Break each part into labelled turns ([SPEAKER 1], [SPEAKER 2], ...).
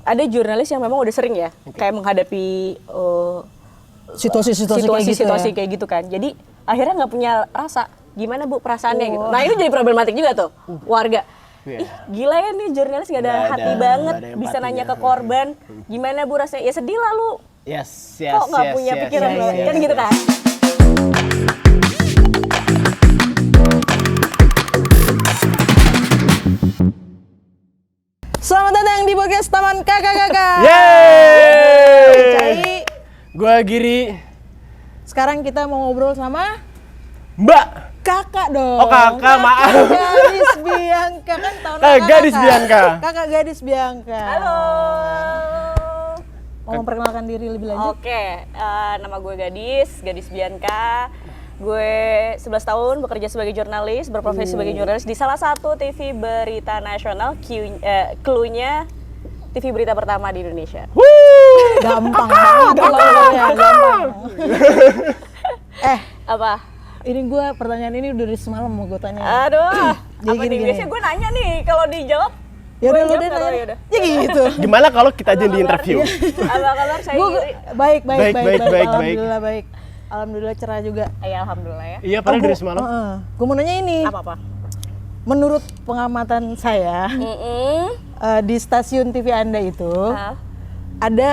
[SPEAKER 1] ada jurnalis yang memang udah sering ya kayak menghadapi situasi kayak gitu kan. Jadi akhirnya nggak punya rasa. Gimana Bu perasaannya gitu. Nah itu jadi problematik juga tuh warga. Ih gila ya nih jurnalis nggak ada hati banget bisa nanya ke korban. Gimana Bu rasanya? Ya sedih lah lu. Kok nggak punya pikiran kan gitu kan.
[SPEAKER 2] Selamat datang di podcast Taman Kakak-Kakak.
[SPEAKER 3] Yeay!
[SPEAKER 2] Cai.
[SPEAKER 3] Gua Giri.
[SPEAKER 2] Sekarang kita mau ngobrol sama
[SPEAKER 3] Mbak.
[SPEAKER 2] kakak dong.
[SPEAKER 3] Oh kakak, maaf.
[SPEAKER 2] Gadis Bianca kan tahun
[SPEAKER 3] Gadis Bianca.
[SPEAKER 2] Kakak Gadis Bianca.
[SPEAKER 1] Halo.
[SPEAKER 2] Mau memperkenalkan diri lebih lanjut?
[SPEAKER 1] Oke, nama gue Gadis Bianca. Gue 11 tahun bekerja sebagai jurnalis, berprofesi sebagai jurnalis di salah satu TV berita nasional, cluenya TV berita pertama di Indonesia.
[SPEAKER 2] Gampang banget ya, gampang.
[SPEAKER 1] Apa?
[SPEAKER 2] Ini gue pertanyaan ini udah dari semalam mau gue tanya.
[SPEAKER 1] Aduh,
[SPEAKER 2] Jadi
[SPEAKER 1] apa
[SPEAKER 2] gini,
[SPEAKER 1] nih? Biasanya gue nanya nih, kalau dijawab
[SPEAKER 2] Ya udah,
[SPEAKER 1] gue
[SPEAKER 2] lu deh
[SPEAKER 1] jawab,
[SPEAKER 2] nanya.
[SPEAKER 1] yaudah.
[SPEAKER 2] Ya gitu.
[SPEAKER 3] Gimana kalau kita aja di interview?
[SPEAKER 1] Apa kabar saya Giri?
[SPEAKER 2] Baik.
[SPEAKER 3] Baik.
[SPEAKER 2] Alhamdulillah baik. Alhamdulillah cerah juga.
[SPEAKER 1] Ya alhamdulillah ya.
[SPEAKER 3] Iya, padahal dari semalam.
[SPEAKER 2] Gue mau nanya ini.
[SPEAKER 1] Apa?
[SPEAKER 2] Menurut pengamatan saya, di stasiun TV Anda itu ada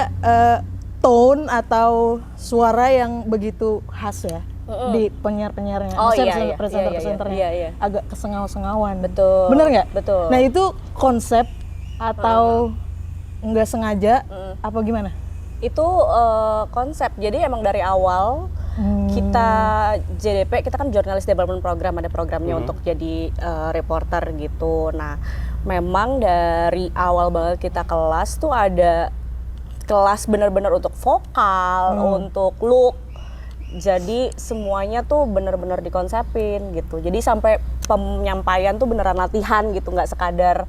[SPEAKER 2] tone atau suara yang begitu khas ya di penyiar-penyiarnya.
[SPEAKER 1] Oh,
[SPEAKER 2] Maksudnya
[SPEAKER 1] iya,
[SPEAKER 2] presenter-presenternya
[SPEAKER 1] iya.
[SPEAKER 2] agak kesengau-sengauan.
[SPEAKER 1] Betul.
[SPEAKER 2] Bener nggak?
[SPEAKER 1] Betul.
[SPEAKER 2] Nah itu konsep atau nggak sengaja apa gimana?
[SPEAKER 1] Itu konsep. Jadi emang dari awal kita JDP, kita kan Journalist Development Program, ada programnya untuk jadi reporter gitu. Nah, memang dari awal banget kita kelas tuh ada kelas benar-benar untuk vokal, untuk look. Jadi semuanya tuh benar-benar dikonsepin gitu. Jadi sampai penyampaian tuh beneran latihan gitu, nggak sekadar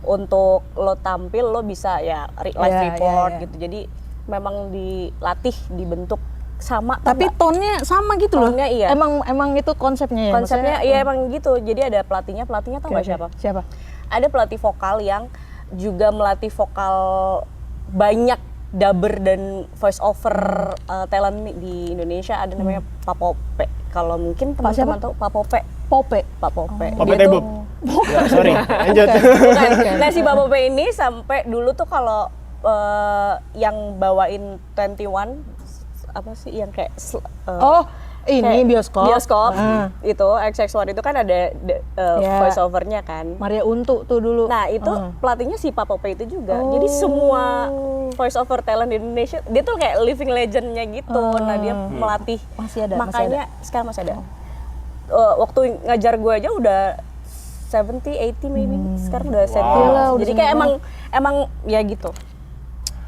[SPEAKER 1] untuk lo tampil lo bisa ya live report gitu. Jadi memang dilatih, dibentuk sama.
[SPEAKER 2] Tapi tone-nya sama gitu loh.
[SPEAKER 1] Tone-nya iya.
[SPEAKER 2] Emang itu konsepnya ya?
[SPEAKER 1] Konsepnya iya emang gitu. Jadi ada pelatihnya tau nggak siapa?
[SPEAKER 2] Siapa?
[SPEAKER 1] Ada pelatih vokal yang juga melatih vokal banyak dubber dan voice over talent di Indonesia. Ada namanya Pak Pope. Kalau mungkin teman-teman tahu Pak Pope. Pak Pope.
[SPEAKER 3] Pope Tebob. Ya, sorry, lanjut.
[SPEAKER 1] Bukan. Nah si Pak Pope ini sampai dulu tuh kalau yang bawain 21 apa sih yang kayak
[SPEAKER 2] ini bioskop
[SPEAKER 1] itu XX1 itu kan ada voice overnya kan.
[SPEAKER 2] Maria Untuk tuh dulu.
[SPEAKER 1] Nah itu pelatihnya si Pak Pope itu juga. Jadi semua voice over talent di Indonesia dia tuh kayak living legendnya gitu. Nah dia melatih.
[SPEAKER 2] Masih ada.
[SPEAKER 1] Makanya sekarang masih ada. Waktu ngajar gue aja udah 70, 80 maybe. Sekarang udah 70. Jadi kayak emang ya gitu.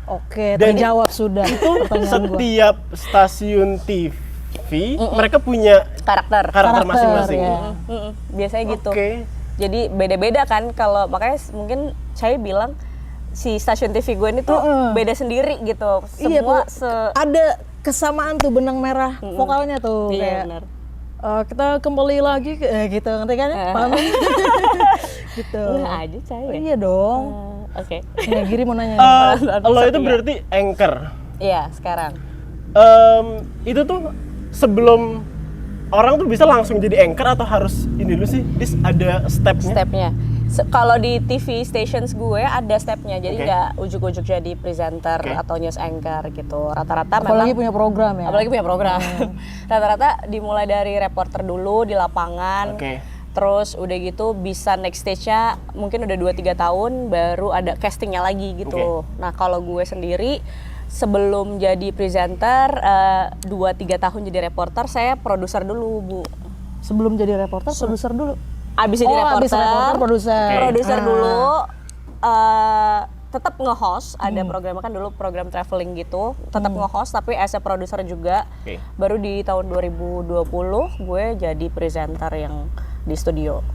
[SPEAKER 2] Oke,
[SPEAKER 3] Dan
[SPEAKER 2] terjawab sudah.
[SPEAKER 3] Setiap stasiun TV mereka punya
[SPEAKER 1] karakter
[SPEAKER 3] masing-masing.
[SPEAKER 2] Ya.
[SPEAKER 1] Biasanya gitu.
[SPEAKER 3] Oke.
[SPEAKER 1] Jadi beda-beda kan, kalau makanya mungkin saya bilang si stasiun TV gue ini tuh beda sendiri gitu. Semua
[SPEAKER 2] ada kesamaan tuh benang merah vokalnya tuh.
[SPEAKER 1] Iya
[SPEAKER 2] kayak,
[SPEAKER 1] benar.
[SPEAKER 2] Kita kembali lagi gitu, ngerti kan? Paham? Gitu.
[SPEAKER 1] Enggak aja saya.
[SPEAKER 2] Iya dong.
[SPEAKER 1] Oke.
[SPEAKER 2] Ini Giri mau nanya.
[SPEAKER 3] Lo itu berarti anchor.
[SPEAKER 1] Iya, sekarang.
[SPEAKER 3] Itu tuh sebelum orang tuh bisa langsung jadi anchor atau harus ini dulu sih? Ada stepnya?
[SPEAKER 1] Kalau di TV stations gue ada stepnya, jadi nggak ujuk-ujuk jadi presenter atau news anchor gitu. Rata-rata
[SPEAKER 2] apalagi
[SPEAKER 1] memang
[SPEAKER 2] punya program ya.
[SPEAKER 1] Apalagi punya program. Rata-rata dimulai dari reporter dulu di lapangan. Terus udah gitu bisa next stage-nya mungkin udah 2-3 tahun baru ada castingnya lagi gitu. Nah kalau gue sendiri sebelum jadi presenter 2-3 tahun jadi reporter, saya produser dulu Bu.
[SPEAKER 2] Sebelum jadi reporter, produser dulu.
[SPEAKER 1] Abis jadi reporter, produser dulu. Tetap nge-host, ada program kan dulu program traveling gitu, tetap nge-host tapi as a produser juga. Baru di tahun 2020 gue jadi presenter yang di studio.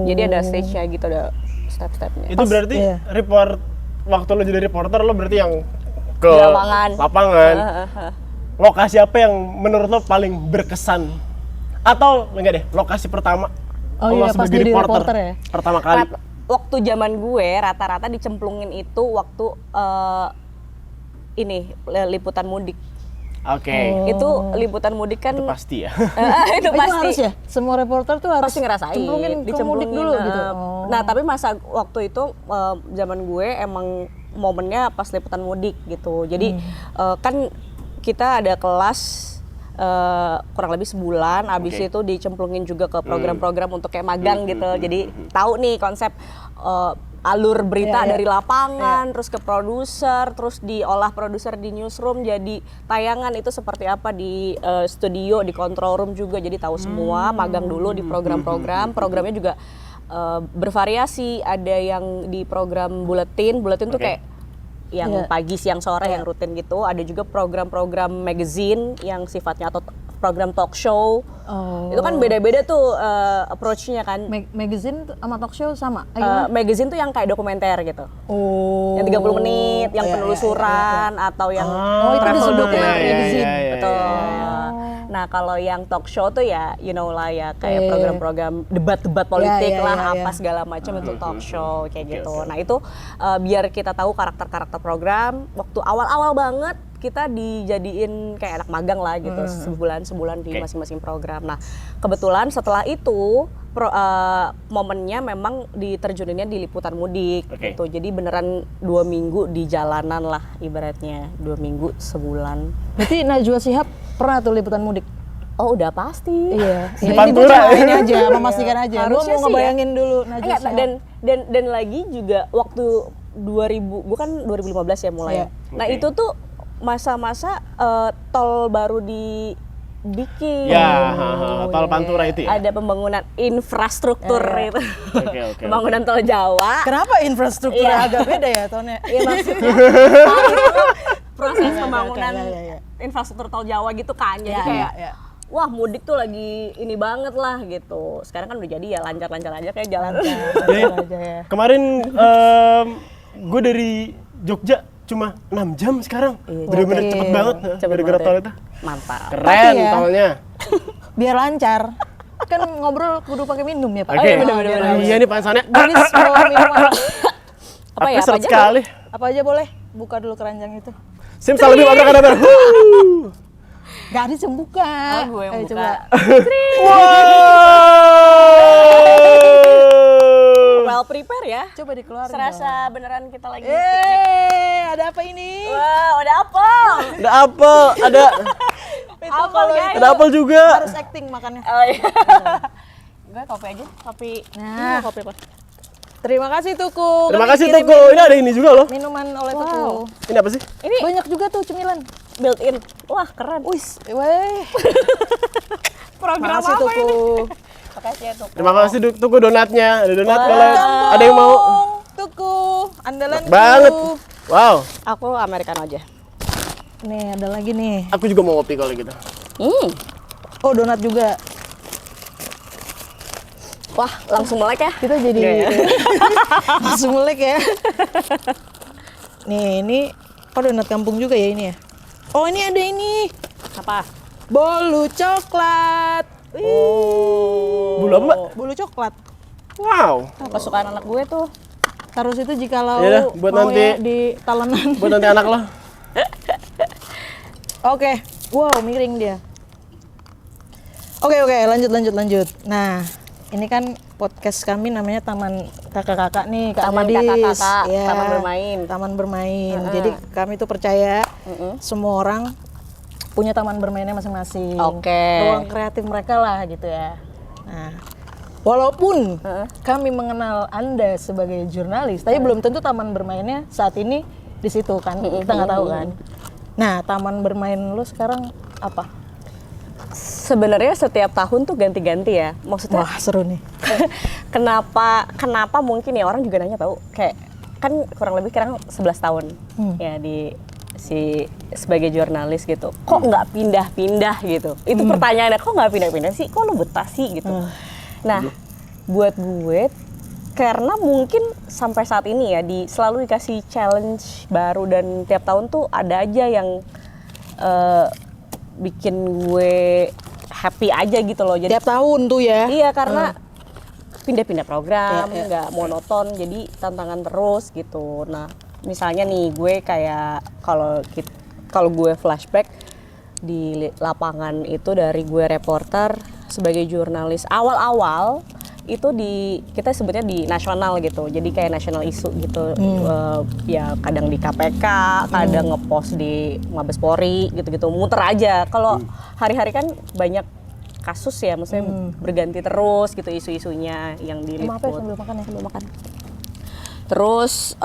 [SPEAKER 1] Jadi ada stage-nya gitu, ada step-stepnya.
[SPEAKER 3] Itu berarti waktu lo jadi reporter lo berarti yang ke
[SPEAKER 1] lapangan.
[SPEAKER 3] Lokasi apa yang menurut lo paling berkesan? Atau enggak deh, lokasi pertama lo sebagai reporter ya? Pertama kali?
[SPEAKER 1] waktu zaman gue rata-rata dicemplungin itu waktu ini liputan mudik.
[SPEAKER 3] Oke.
[SPEAKER 1] Itu liputan mudik kan
[SPEAKER 3] Itu pasti ya.
[SPEAKER 1] itu
[SPEAKER 2] Itu
[SPEAKER 1] pasti
[SPEAKER 2] harus ya? Semua reporter tuh harus
[SPEAKER 1] pasti ngerasain
[SPEAKER 2] dicemplungin dulu gitu.
[SPEAKER 1] Nah tapi masa waktu itu zaman gue emang momennya pas liputan mudik gitu. Jadi kan kita ada kelas kurang lebih sebulan, abis itu dicemplungin juga ke program-program untuk kayak magang gitu. Jadi tahu nih konsep alur berita dari lapangan, terus ke produser, terus diolah produser di newsroom jadi tayangan itu seperti apa di studio, di control room juga. Jadi tahu semua, magang dulu di program-program. Programnya juga bervariasi. Ada yang di program buletin tuh kayak yang pagi, siang, sore yang rutin gitu. Ada juga program-program magazine yang sifatnya atau program talk show. Itu kan beda-beda tuh approach-nya kan.
[SPEAKER 2] Magazine sama talk show sama?
[SPEAKER 1] Magazine tuh yang kayak dokumenter gitu. Yang 30 menit, yang penelusuran atau yang travel documentary magazine. Betul. Nah, kalau yang talk show tuh ya you know lah ya kayak program-program debat-debat politik apa segala macam itu talk show kayak gitu. Nah, itu biar kita tahu karakter-karakter program waktu awal-awal banget kita dijadiin kayak anak magang lah gitu sebulan di masing-masing program. Nah kebetulan setelah itu momennya memang diterjuninnya di liputan mudik gitu. Jadi beneran 2 minggu di jalanan lah ibaratnya, 2 minggu sebulan.
[SPEAKER 2] Berarti Najwa Shihab pernah tuh liputan mudik?
[SPEAKER 1] Oh udah pasti.
[SPEAKER 2] Iya.
[SPEAKER 3] Di
[SPEAKER 2] Ini gue
[SPEAKER 3] Pantura.
[SPEAKER 2] cuma ini aja, memastikan aja. Gue mau ngebayangin dulu Najwa Shihab.
[SPEAKER 1] Dan lagi juga waktu 2000, gue kan 2015 ya mulai. Nah itu tuh masa-masa tol baru dibikin.
[SPEAKER 3] Tol Pantura itu ya.
[SPEAKER 1] Ada pembangunan infrastruktur itu. Pembangunan tol Jawa.
[SPEAKER 2] Kenapa infrastrukturnya agak beda ya Tone?
[SPEAKER 1] Iya maksudnya proses pembangunan infrastruktur tol Jawa gitu kan. Jadi kayak wah mudik tuh lagi ini banget lah gitu. Sekarang kan udah jadi ya lancar-lancar aja kayak jalan.
[SPEAKER 3] Kemarin gue dari Jogja cuma 6 jam sekarang. Bener-bener cepet banget gara-gara tol itu.
[SPEAKER 1] Mantap.
[SPEAKER 3] Keren tolnya.
[SPEAKER 2] Biar lancar. Kan ngobrol kudu pakai minum ya Pak.
[SPEAKER 1] Bener-bener.
[SPEAKER 3] Iya nih pansannya.
[SPEAKER 2] Manis bawa minuman.
[SPEAKER 1] Apa ya?
[SPEAKER 3] Seret sekali.
[SPEAKER 2] Apa aja boleh? Buka dulu keranjang itu.
[SPEAKER 3] Simsalabim abrakadabra.
[SPEAKER 2] Gak ada yang buka.
[SPEAKER 1] Gue yang buka.
[SPEAKER 2] Coba.
[SPEAKER 1] Well prepare ya.
[SPEAKER 2] Coba dikeluarin.
[SPEAKER 1] Serasa beneran kita lagi
[SPEAKER 2] ada apa ini?
[SPEAKER 1] Wow, ada apel.
[SPEAKER 3] Ada apel, ada apel juga.
[SPEAKER 2] Harus acting makannya.
[SPEAKER 1] Oh iya. Gue kopi aja, kopi.
[SPEAKER 2] Nah,
[SPEAKER 1] kopi apa?
[SPEAKER 2] Terima kasih Tuku.
[SPEAKER 3] Terima kasih Tuku. Ini ada ini juga loh.
[SPEAKER 2] Minuman oleh Tuku.
[SPEAKER 3] Ini apa sih?
[SPEAKER 1] Ini
[SPEAKER 2] Banyak juga tuh cemilan.
[SPEAKER 1] built in. Wah, keren.
[SPEAKER 2] Wis, weh.
[SPEAKER 1] Program
[SPEAKER 2] Makasih
[SPEAKER 1] apa
[SPEAKER 2] Tuku.
[SPEAKER 1] ini? Makasih ya Tuku.
[SPEAKER 3] Terima kasih Tuku donatnya. Ada donat kalau ada yang mau.
[SPEAKER 2] Tuku, andalan
[SPEAKER 3] Banget. Wow.
[SPEAKER 1] Aku americano aja.
[SPEAKER 2] Nih, ada lagi nih.
[SPEAKER 3] Aku juga mau kopi kalau gitu.
[SPEAKER 2] Oh, donat juga.
[SPEAKER 1] Wah, langsung melek ya.
[SPEAKER 2] Kita jadi langsung melek ya. Nih, ini donat kampung juga ya ini ya. Oh, ini ada ini.
[SPEAKER 1] Apa?
[SPEAKER 2] Bolu coklat.
[SPEAKER 3] Bulu apa, Mbak?
[SPEAKER 2] Bolu coklat.
[SPEAKER 3] Wow.
[SPEAKER 1] Kesukaan anak gue tuh.
[SPEAKER 2] Taruh situ jikalau
[SPEAKER 3] Yaudah, buat
[SPEAKER 2] mau
[SPEAKER 3] nanti.
[SPEAKER 2] ya di talenan.
[SPEAKER 3] Buat nanti anak lo.
[SPEAKER 2] Oke. Wow, miring dia. Oke, lanjut. Nah, ini kan podcast kami namanya Taman Kakak-kakak nih, Kak
[SPEAKER 1] Taman
[SPEAKER 2] Gadis.
[SPEAKER 1] Kakak-kakak,
[SPEAKER 2] Ya,
[SPEAKER 1] Taman Bermain.
[SPEAKER 2] Taman bermain. Jadi kami tuh percaya semua orang punya taman bermainnya masing-masing.
[SPEAKER 1] Oke.
[SPEAKER 2] Ruang kreatif mereka lah gitu ya. Nah, walaupun kami mengenal Anda sebagai jurnalis, tapi belum tentu taman bermainnya saat ini di situ kan. Kita nggak tahu kan. Nah, taman bermain lu sekarang apa?
[SPEAKER 1] Sebenarnya setiap tahun tuh ganti-ganti ya. Maksudnya
[SPEAKER 2] Wah, seru nih.
[SPEAKER 1] kenapa mungkin ya orang juga nanya tahu kayak kan kurang lebih sekarang 11 tahun ya di sebagai jurnalis gitu. Kok nggak pindah-pindah gitu. Itu pertanyaannya, kok nggak pindah-pindah sih? Kok lu betah sih gitu. Nah, buat gue karena mungkin sampai saat ini ya selalu dikasih challenge baru dan tiap tahun tuh ada aja yang bikin gue happy aja gitu loh. Jadi
[SPEAKER 2] Tiap tahun tuh ya.
[SPEAKER 1] iya karena pindah-pindah program, nggak monoton, jadi tantangan terus gitu. Nah, misalnya nih gue kayak kalau gue flashback di lapangan itu dari gue reporter sebagai jurnalis awal-awal itu kita sebutnya di nasional gitu, jadi kayak national issue gitu. Ya kadang di KPK, kadang ngepost di Mabes Polri gitu-gitu, muter aja. Kalau hari-hari kan banyak kasus ya, maksudnya berganti terus gitu isu-isunya yang diliput.
[SPEAKER 2] Maaf ya, sambil makan ya.
[SPEAKER 1] Sambil makan. Terus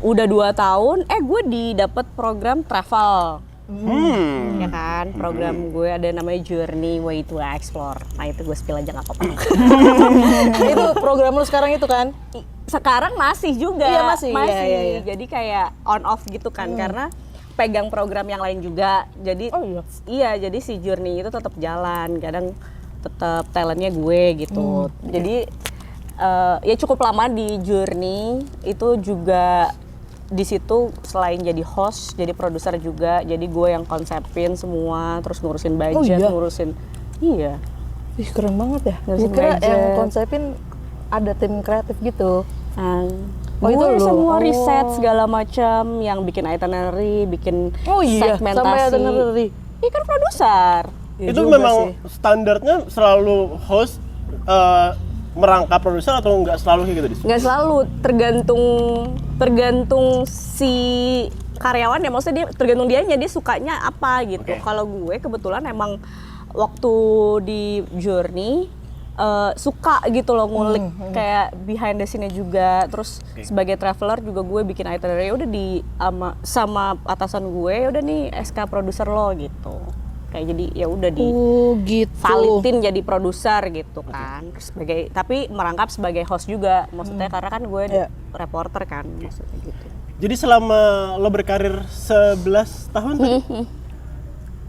[SPEAKER 1] udah 2 tahun gue dapet program travel. Ya kan, program gue ada namanya Journey Way to Explore. Nah itu gue spill aja nggak apa-apa.
[SPEAKER 2] Itu program lu sekarang itu kan?
[SPEAKER 1] Sekarang masih juga.
[SPEAKER 2] Iya masih. Iya.
[SPEAKER 1] Jadi kayak on off gitu kan, karena pegang program yang lain juga. Jadi jadi si Journey itu tetap jalan. Kadang tetap talentnya gue gitu. Jadi ya cukup lama di Journey itu juga. Di situ selain jadi host, jadi produser juga, jadi gue yang konsepin semua, terus ngurusin budget, ngurusin, Ih
[SPEAKER 2] keren banget ya.
[SPEAKER 1] Ngurusin
[SPEAKER 2] Gue kira
[SPEAKER 1] budget.
[SPEAKER 2] yang konsepin ada tim kreatif gitu.
[SPEAKER 1] Gue
[SPEAKER 2] itu lu?
[SPEAKER 1] semua riset segala macam, yang bikin itinerary, bikin segmentasi.
[SPEAKER 2] Sampai itinerary.
[SPEAKER 1] Iya kan produser.
[SPEAKER 2] Ya
[SPEAKER 3] itu
[SPEAKER 2] juga
[SPEAKER 3] memang
[SPEAKER 2] sih.
[SPEAKER 3] standarnya selalu host merangkap produser atau nggak selalu kayak gitu?
[SPEAKER 1] Nggak selalu, tergantung si karyawan ya, maksudnya dia tergantung dia sukanya apa gitu. Kalau gue kebetulan emang waktu di Journey suka gitu loh ngulik kayak behind the scene-nya juga. Terus sebagai traveler juga gue bikin itinerary udah sama atasan gue, udah nih SK produser lo gitu. Kayak jadi ya udah
[SPEAKER 2] gitu.
[SPEAKER 1] valitin jadi produser gitu kan. Tapi merangkap sebagai host juga, maksudnya karena kan gue reporter kan, maksudnya gitu.
[SPEAKER 3] Jadi selama lo berkarir 11 tahun tadi,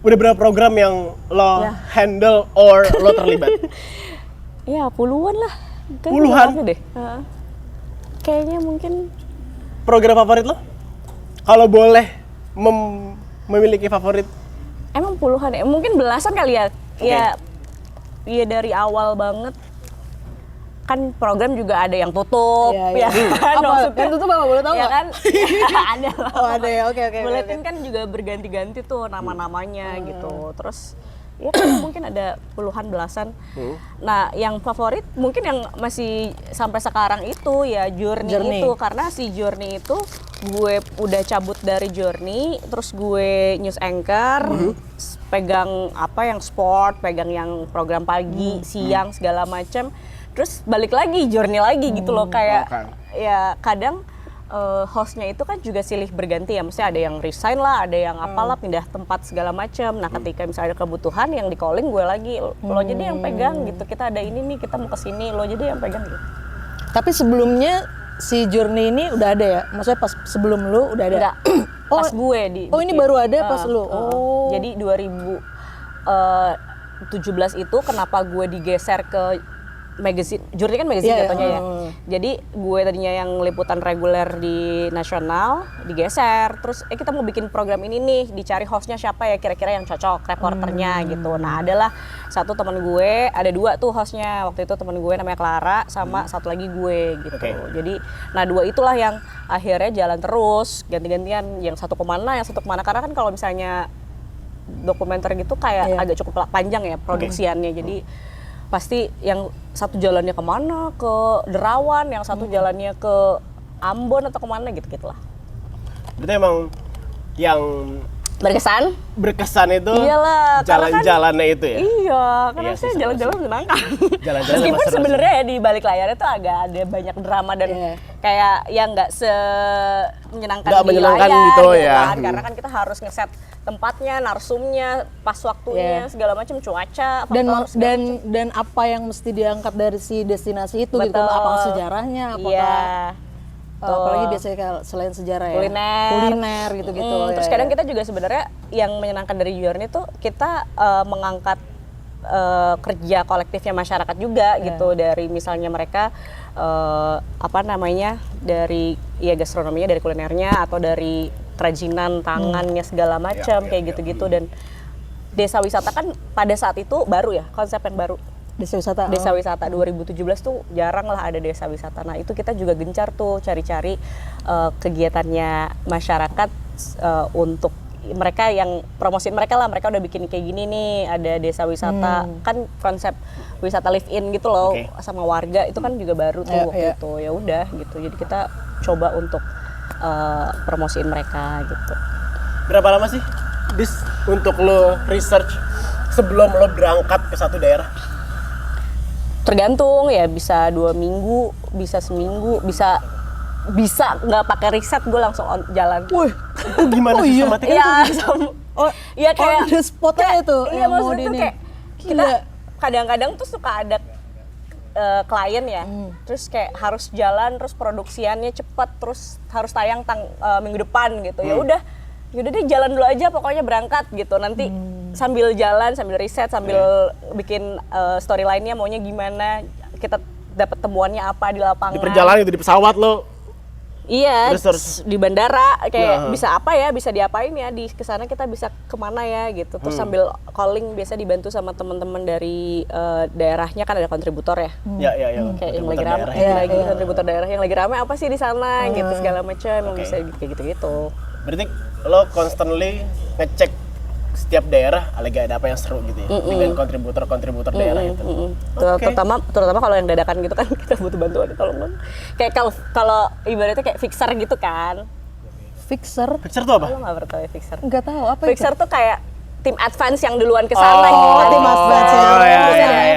[SPEAKER 3] udah berapa program yang lo handle or lo terlibat?
[SPEAKER 1] Ya puluhan lah.
[SPEAKER 3] Puluhan?
[SPEAKER 1] Deh. Kayaknya mungkin.
[SPEAKER 3] Program favorit lo? Kalau boleh memiliki favorit?
[SPEAKER 1] Emang puluhan ya, mungkin belasan kali ya. Ya dari awal banget kan program juga ada yang tutup, ya kan?
[SPEAKER 2] Apa? Yang tutup apa boleh tahu
[SPEAKER 1] ya
[SPEAKER 2] nggak?
[SPEAKER 1] kan? Ada lah.
[SPEAKER 2] Oh ada ya, oke.
[SPEAKER 1] Buletin kan juga berganti-ganti tuh nama-namanya gitu. Terus ya mungkin ada puluhan belasan. Nah yang favorit mungkin yang masih sampai sekarang itu ya Journey itu, karena si Journey itu gue udah cabut dari Journey, terus gue news anchor, pegang yang sport, pegang yang program pagi, siang segala macam, terus balik lagi Journey lagi gitu loh, kayak ya kadang hostnya itu kan juga silih berganti ya, maksudnya ada yang resign lah, ada yang apalah pindah tempat segala macam. Nah ketika misalnya ada kebutuhan yang di calling gue lagi, lo jadi yang pegang gitu, kita ada ini nih, kita mau kesini, lo jadi yang pegang gitu.
[SPEAKER 2] Tapi sebelumnya si Journey ini udah ada ya? Maksudnya pas sebelum lu udah ada?
[SPEAKER 1] Enggak, pas gue
[SPEAKER 2] ini baru ada pas lu?
[SPEAKER 1] Jadi 2017 itu kenapa gue digeser ke magazine, Journey kan magazine jatuhnya ya. Jadi gue tadinya yang liputan reguler di nasional digeser, terus kita mau bikin program ini nih, dicari hostnya siapa ya kira-kira yang cocok, reporternya gitu. Nah adalah satu teman gue, ada 2 tuh hostnya waktu itu, teman gue namanya Clara sama satu lagi gue gitu. Jadi nah 2 itulah yang akhirnya jalan terus, ganti-gantian, yang satu kemana karena kan kalau misalnya dokumenter gitu kayak agak cukup panjang ya produksiannya. Jadi pasti yang satu jalannya kemana, ke Derawan, yang satu jalannya ke Ambon atau kemana gitu-gitulah.
[SPEAKER 3] Berarti emang yang berkesan itu
[SPEAKER 1] iyalah,
[SPEAKER 3] jalan-jalannya itu ya?
[SPEAKER 1] Iya, karena saya jalan-jalan menyenangkan.
[SPEAKER 3] Jalan-jalan
[SPEAKER 1] meskipun sebenarnya ya di balik layarnya tuh agak ada banyak drama dan kayak yang nggak menyenangkan di layar
[SPEAKER 3] gitu ya.
[SPEAKER 1] Kan? Karena kan kita harus ngeset tempatnya, narsumnya, pas waktunya, segala macam, cuaca,
[SPEAKER 2] dan apa yang mesti diangkat dari si destinasi itu gitu, apakah sejarahnya, apakah apalagi biasanya selain sejarah ya, kuliner gitu-gitu.
[SPEAKER 1] Terus kadang kita juga sebenarnya yang menyenangkan dari Journey tuh kita mengangkat kerja kolektifnya masyarakat juga gitu, dari misalnya mereka dari gastronominya, dari kulinernya, atau dari kerajinan tangannya segala macam kayak gitu-gitu. Dan desa wisata kan pada saat itu baru ya, konsep yang baru.
[SPEAKER 2] Desa wisata.
[SPEAKER 1] Desa wisata 2017 tuh jarang lah ada desa wisata. Nah itu kita juga gencar tuh cari-cari kegiatannya masyarakat untuk mereka yang promosiin mereka lah. Mereka udah bikin kayak gini nih, ada desa wisata. Kan konsep wisata live in gitu loh sama warga itu kan juga baru tuh waktu itu. Ya udah gitu. Jadi kita coba untuk promosiin mereka gitu.
[SPEAKER 3] Berapa lama sih untuk lo research sebelum lo berangkat ke satu daerah?
[SPEAKER 1] Tergantung ya, bisa 2 minggu, bisa seminggu, bisa nggak pakai riset gue langsung jalan.
[SPEAKER 2] Wih,
[SPEAKER 3] Gimana sistematiknya?
[SPEAKER 1] Iya,
[SPEAKER 2] ya kayak on the spot aja tuh.
[SPEAKER 1] Iya,
[SPEAKER 2] yang mau
[SPEAKER 1] maksudnya tuh
[SPEAKER 2] ini.
[SPEAKER 1] kayak kita kadang-kadang tuh suka ada klien ya, terus kayak harus jalan, terus produksiannya cepat, terus harus tayang minggu depan gitu. Ya udah deh jalan dulu aja, pokoknya berangkat gitu. Nanti sambil jalan, sambil riset, sambil bikin storyline-nya maunya gimana, kita dapat temuannya apa di lapangan.
[SPEAKER 3] Di perjalanan itu di pesawat lo.
[SPEAKER 1] Iya,
[SPEAKER 3] Terus
[SPEAKER 1] di bandara kayak bisa apa ya, bisa diapain ya, di kesana kita bisa kemana ya gitu. Terus sambil calling biasa dibantu sama teman-teman dari daerahnya, kan ada kontributor ya.
[SPEAKER 3] Ya.
[SPEAKER 1] Kayak yang lagi rame, kontributor daerah yang lagi rame apa sih di sana gitu segala macam, bisa kayak gitu-gitu.
[SPEAKER 3] Berarti lo constantly ngecek setiap daerah lagi ada apa yang seru gitu ya, dengan kontributor daerah itu.
[SPEAKER 1] Terutama kalau yang dadakan gitu kan kita butuh bantuan, tolong dong. Kayak kalau ibaratnya kayak fixer gitu kan.
[SPEAKER 2] Fixer?
[SPEAKER 3] Fixer tuh apa?
[SPEAKER 1] Lo nggak pernah tahu ya fixer?
[SPEAKER 2] Nggak tahu apa
[SPEAKER 1] Fixer
[SPEAKER 2] itu.
[SPEAKER 1] tuh kayak tim advance yang duluan ke sana gitu.
[SPEAKER 2] Tim advance ya.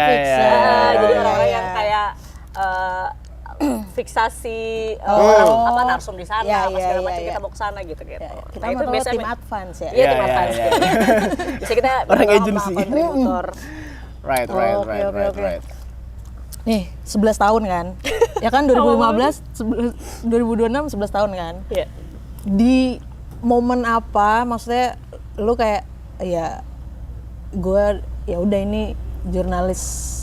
[SPEAKER 3] Fixer.
[SPEAKER 1] Jadi orang-orang yang kayak fiksasi apa narsum di sana, apa segala macam, kita mau ke sana gitu.
[SPEAKER 2] Kita
[SPEAKER 1] Nah, itu
[SPEAKER 2] mau
[SPEAKER 1] biasanya
[SPEAKER 2] tim advance ya.
[SPEAKER 1] Iya, tim advance. Bisa kita
[SPEAKER 3] Orang
[SPEAKER 1] sama
[SPEAKER 3] agency.
[SPEAKER 1] kontributor.
[SPEAKER 3] Right.
[SPEAKER 2] Nih, 11 tahun kan. Ya kan 2015, 2026 11 tahun kan.
[SPEAKER 1] Iya.
[SPEAKER 2] Di momen apa maksudnya lu kayak ya gue ya udah ini jurnalis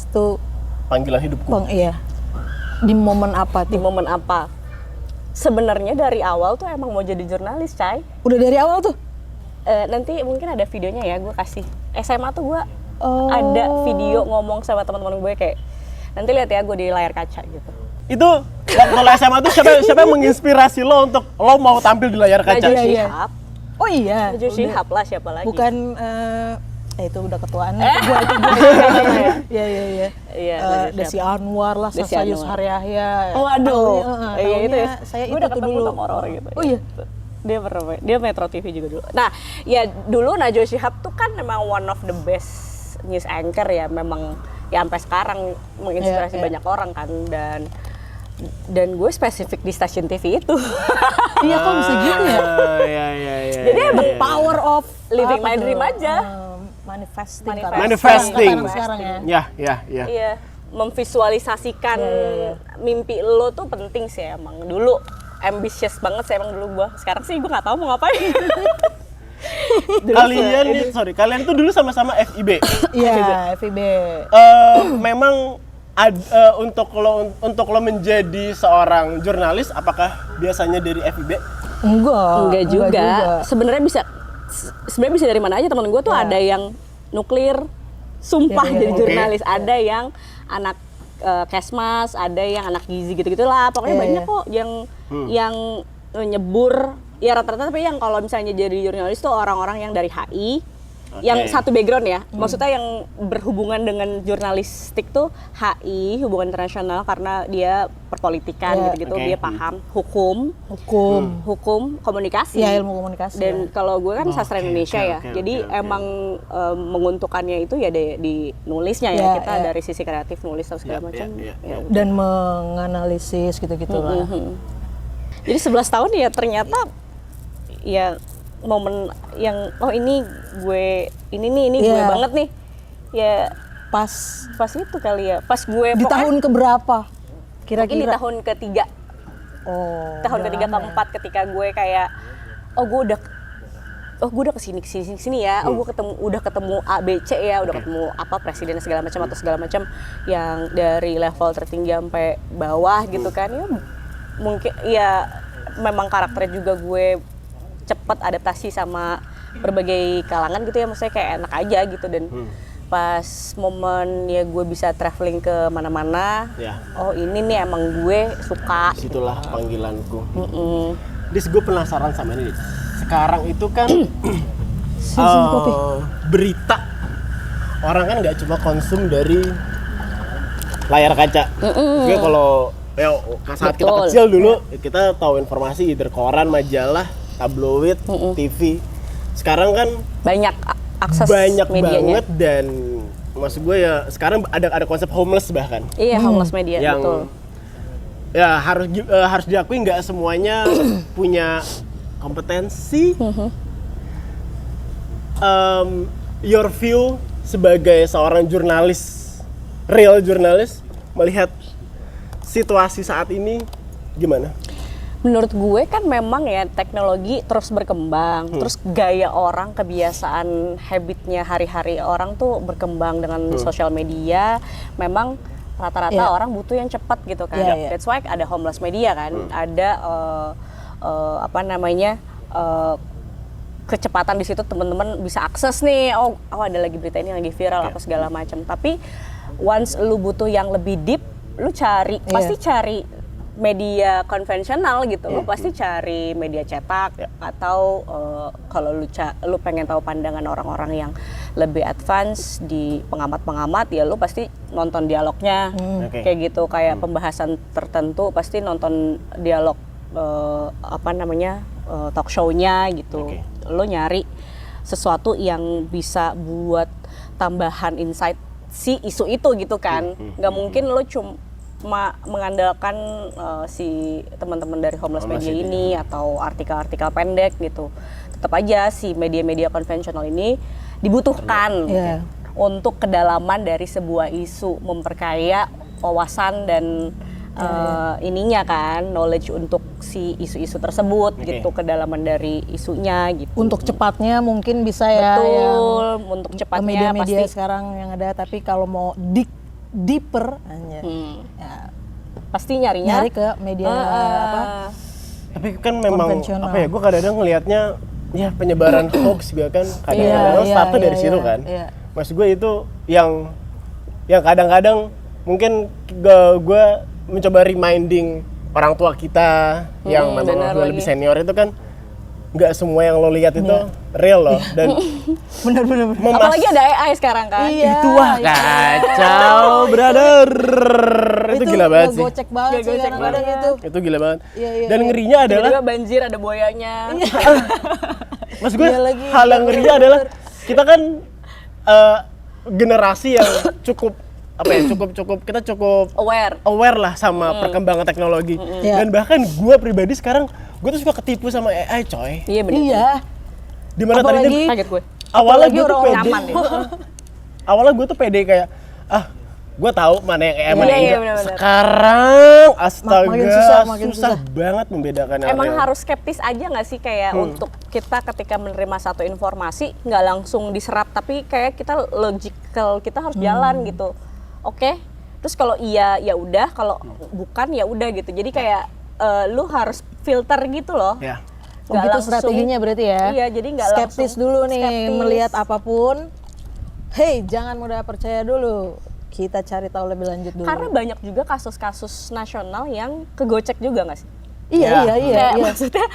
[SPEAKER 2] tuh
[SPEAKER 3] Panggilan hidupku.
[SPEAKER 2] iya. Di momen apa
[SPEAKER 1] Di
[SPEAKER 2] tuh?
[SPEAKER 1] momen apa? Sebenarnya dari awal tuh emang mau jadi jurnalis, Cai.
[SPEAKER 2] Udah dari awal tuh?
[SPEAKER 1] Nanti mungkin ada videonya ya, gue kasih. SMA tuh gue ada video ngomong sama teman-teman gue kayak, nanti lihat ya gue di layar kaca gitu.
[SPEAKER 3] Itu waktu lo SMA tuh siapa yang menginspirasi lo untuk lo mau tampil di layar kaca?
[SPEAKER 1] Najwa Shihab.
[SPEAKER 2] Oh iya.
[SPEAKER 1] Najwa Shihab lah, siapa lagi?
[SPEAKER 2] Bukan itu udah ketuaan itu gua Iya.
[SPEAKER 1] Iya,
[SPEAKER 2] Desi Anwar lah,
[SPEAKER 1] Desi
[SPEAKER 2] Sasa
[SPEAKER 1] Anwar.
[SPEAKER 2] Yusar Yahya.
[SPEAKER 1] Waduh.
[SPEAKER 2] Iya itu ya.
[SPEAKER 1] Gue
[SPEAKER 2] Saya itu
[SPEAKER 1] udah
[SPEAKER 2] tuh
[SPEAKER 1] ketemu
[SPEAKER 2] dulu.
[SPEAKER 1] sama orang-orang gitu.
[SPEAKER 2] Oh iya.
[SPEAKER 1] Dia Metro TV juga dulu. Nah, ya dulu Najwa Shihab tuh kan memang one of the best news anchor ya, memang ya sampai sekarang menginspirasi banyak orang kan, dan gue spesifik di stasiun TV itu.
[SPEAKER 2] Iya kok bisa gitu ya?
[SPEAKER 3] Iya.
[SPEAKER 1] Jadi emang
[SPEAKER 2] Power of
[SPEAKER 1] living my dream aja.
[SPEAKER 3] Manifesting.
[SPEAKER 2] Sekarang ya.
[SPEAKER 3] Ya.
[SPEAKER 1] Iya, memvisualisasikan mimpi lo tuh penting sih emang. Dulu ambitious banget sih emang dulu gua. Sekarang sih gua nggak tahu mau ngapain.
[SPEAKER 3] Kalian tuh dulu sama-sama FIB.
[SPEAKER 2] Iya, FIB.
[SPEAKER 3] Memang untuk lo menjadi seorang jurnalis, apakah biasanya dari FIB?
[SPEAKER 1] Enggak juga. Sebenarnya bisa dari mana aja. Temen gue tuh ada yang nuklir, sumpah jadi jurnalis. Ada yang anak kesmas, ada yang anak gizi gitu-gitulah. Pokoknya banyak kok yang nyebur. Ya rata-rata, tapi yang kalau misalnya jadi jurnalis tuh orang-orang yang dari HI, yang satu background ya. Maksudnya yang berhubungan dengan jurnalistik tuh HI, hubungan internasional, karena dia perpolitikan gitu-gitu, dia paham hukum, komunikasi.
[SPEAKER 2] Iya, ilmu komunikasi.
[SPEAKER 1] Dan kalau gue kan sastra Indonesia ya. Jadi emang menguntukkannya itu ya di nulisnya ya. Kita dari sisi kreatif nulis atau segala macam.
[SPEAKER 2] Dan menganalisis gitu-gitu lah.
[SPEAKER 1] Jadi 11 tahun ya ternyata ya momen yang ini gue banget nih ya, pas itu kali ya, pas gue
[SPEAKER 2] di tahun keberapa kira-kira?
[SPEAKER 1] Ini tahun ketiga, tahun ketiga keempat, ketika gue kayak gue udah kesini ya, gue udah ketemu A B C ya, udah ketemu apa presiden segala macam atau segala macam yang dari level tertinggi sampai bawah gitu kan ya. Mungkin ya memang karakternya juga gue cepat adaptasi sama berbagai kalangan gitu ya, maksudnya kayak enak aja gitu. Dan pas momen ya gue bisa traveling ke mana-mana,
[SPEAKER 3] Ya.
[SPEAKER 1] oh ini nih emang gue suka.
[SPEAKER 3] Disitulah panggilanku. Dis, gue penasaran sama ini. Dis. Sekarang itu kan berita orang kan nggak cuma konsum dari layar kaca. Jadi kalau ya saat kita
[SPEAKER 1] Betul.
[SPEAKER 3] kecil dulu kita tahu informasi dari koran, majalah, tabloid, TV. Sekarang kan
[SPEAKER 1] Banyak akses
[SPEAKER 3] banyak
[SPEAKER 1] medianya.
[SPEAKER 3] banget dan maksud gue ya sekarang ada konsep homeless bahkan
[SPEAKER 1] Iya, homeless media,
[SPEAKER 3] yang
[SPEAKER 1] betul.
[SPEAKER 3] ya harus diakui nggak semuanya punya kompetensi. Your view sebagai seorang jurnalis, real jurnalis, melihat situasi saat ini gimana?
[SPEAKER 1] Menurut gue kan memang ya teknologi terus berkembang, terus gaya orang, kebiasaan, habitnya hari-hari orang tuh berkembang dengan sosial media. Memang rata-rata orang butuh yang cepat gitu kan. That's why ada homeless media kan, ada kecepatan di situ teman-teman bisa akses nih. Oh ada lagi berita ini lagi viral apa segala macam. Tapi once lu butuh yang lebih deep, lu cari pasti cari media konvensional gitu, lo pasti cari media cetak atau kalau lu pengen tahu pandangan orang-orang yang lebih advance di pengamat-pengamat ya lu pasti nonton dialognya kayak gitu, kayak pembahasan tertentu pasti nonton dialog talk show-nya gitu. Lo nyari sesuatu yang bisa buat tambahan insight si isu itu gitu kan, nggak mungkin lo cuma mengandalkan si teman-teman dari homeless media ini atau artikel-artikel pendek gitu. Tetap aja si media-media konvensional ini dibutuhkan untuk kedalaman dari sebuah isu, memperkaya wawasan dan ininya kan, knowledge untuk si isu-isu tersebut gitu, kedalaman dari isunya gitu.
[SPEAKER 2] Untuk cepatnya mungkin bisa ya.
[SPEAKER 1] Betul, untuk cepatnya
[SPEAKER 2] media-media
[SPEAKER 1] pasti
[SPEAKER 2] sekarang yang ada, tapi kalau mau deeper ya,
[SPEAKER 1] pasti nyarinya
[SPEAKER 2] nyari ke media
[SPEAKER 3] Tapi kan memang
[SPEAKER 2] konvensional.
[SPEAKER 3] apa ya, gue kadang-kadang ngelihatnya ya penyebaran hoax juga kan kadang-kadang startnya dari situ kan. Maksud gue itu yang kadang-kadang mungkin gue mencoba reminding orang tua kita yang memang lebih senior itu kan nggak semua yang lo lihat itu real loh, dan
[SPEAKER 2] bener-bener
[SPEAKER 1] apalagi ada AI sekarang kan.
[SPEAKER 3] itu wah kacau brother, itu gila banget sih,
[SPEAKER 2] gocek banget sih kadang-kadang
[SPEAKER 3] itu gila banget. Dan ngerinya adalah
[SPEAKER 1] tiba-tiba banjir ada buayanya.
[SPEAKER 3] maksud gue hal yang ngerinya adalah kita kan generasi yang cukup kita cukup aware lah sama perkembangan teknologi. Dan bahkan gue pribadi sekarang gue tuh suka ketipu sama AI coy.
[SPEAKER 1] Iya benar.
[SPEAKER 2] Iya.
[SPEAKER 3] Dimana tadinya
[SPEAKER 1] Kaget gue.
[SPEAKER 3] awalnya gue tuh
[SPEAKER 1] orang
[SPEAKER 3] pede.
[SPEAKER 1] nyaman ya.
[SPEAKER 3] Awalnya gue tuh pede kayak gue tahu mana yang AI mana yang enggak.
[SPEAKER 1] bener-bener.
[SPEAKER 3] Sekarang astaga
[SPEAKER 2] makin
[SPEAKER 3] susah banget membedakan yang
[SPEAKER 1] Emang
[SPEAKER 3] real.
[SPEAKER 1] harus skeptis aja nggak sih kayak untuk kita ketika menerima satu informasi nggak langsung diserap, tapi kayak kita logical, kita harus jalan gitu. Oke. Terus kalau iya ya udah, kalau bukan ya udah gitu. Jadi kayak lu harus filter gitu loh.
[SPEAKER 3] Ya.
[SPEAKER 1] Nggak
[SPEAKER 2] Gitu
[SPEAKER 1] langsung-
[SPEAKER 2] strateginya berarti ya.
[SPEAKER 1] Iya, jadi nggak
[SPEAKER 2] skeptis
[SPEAKER 1] langsung
[SPEAKER 2] dulu nih
[SPEAKER 1] skeptis.
[SPEAKER 2] melihat apapun. Hey, jangan mudah percaya dulu. Kita cari tahu lebih lanjut dulu.
[SPEAKER 1] Karena banyak juga kasus-kasus nasional yang kegocek juga nggak sih?
[SPEAKER 2] Iya.
[SPEAKER 1] Kayak maksudnya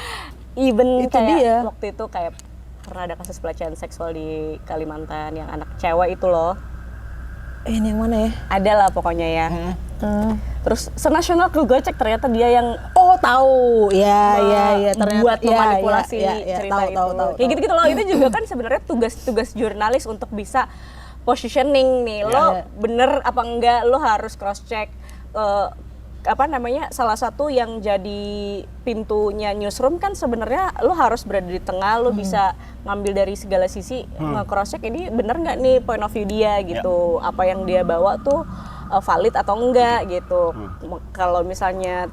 [SPEAKER 1] even
[SPEAKER 2] Itu
[SPEAKER 1] kayak
[SPEAKER 2] dia.
[SPEAKER 1] waktu itu kayak pernah ada kasus pelecehan seksual di Kalimantan yang anak cewek itu loh.
[SPEAKER 2] Ini yang mana ya?
[SPEAKER 1] Ada lah pokoknya ya. Terus senasional kegocek ternyata dia yang
[SPEAKER 2] Tahu. Iya, ternyata
[SPEAKER 1] buat memanipulasi
[SPEAKER 2] iya,
[SPEAKER 1] cerita
[SPEAKER 2] tahu,
[SPEAKER 1] itu.
[SPEAKER 2] tahu.
[SPEAKER 1] Kayak gitu-gitu loh. Itu juga kan sebenarnya tugas jurnalis untuk bisa positioning nih. Lo bener apa enggak, lo harus cross check. Salah satu yang jadi pintunya newsroom kan sebenarnya lo harus berada di tengah, lo bisa ngambil dari segala sisi, nge-cross check ini bener nggak nih point of view dia gitu, apa yang dia bawa tuh valid atau enggak gitu. Kalau misalnya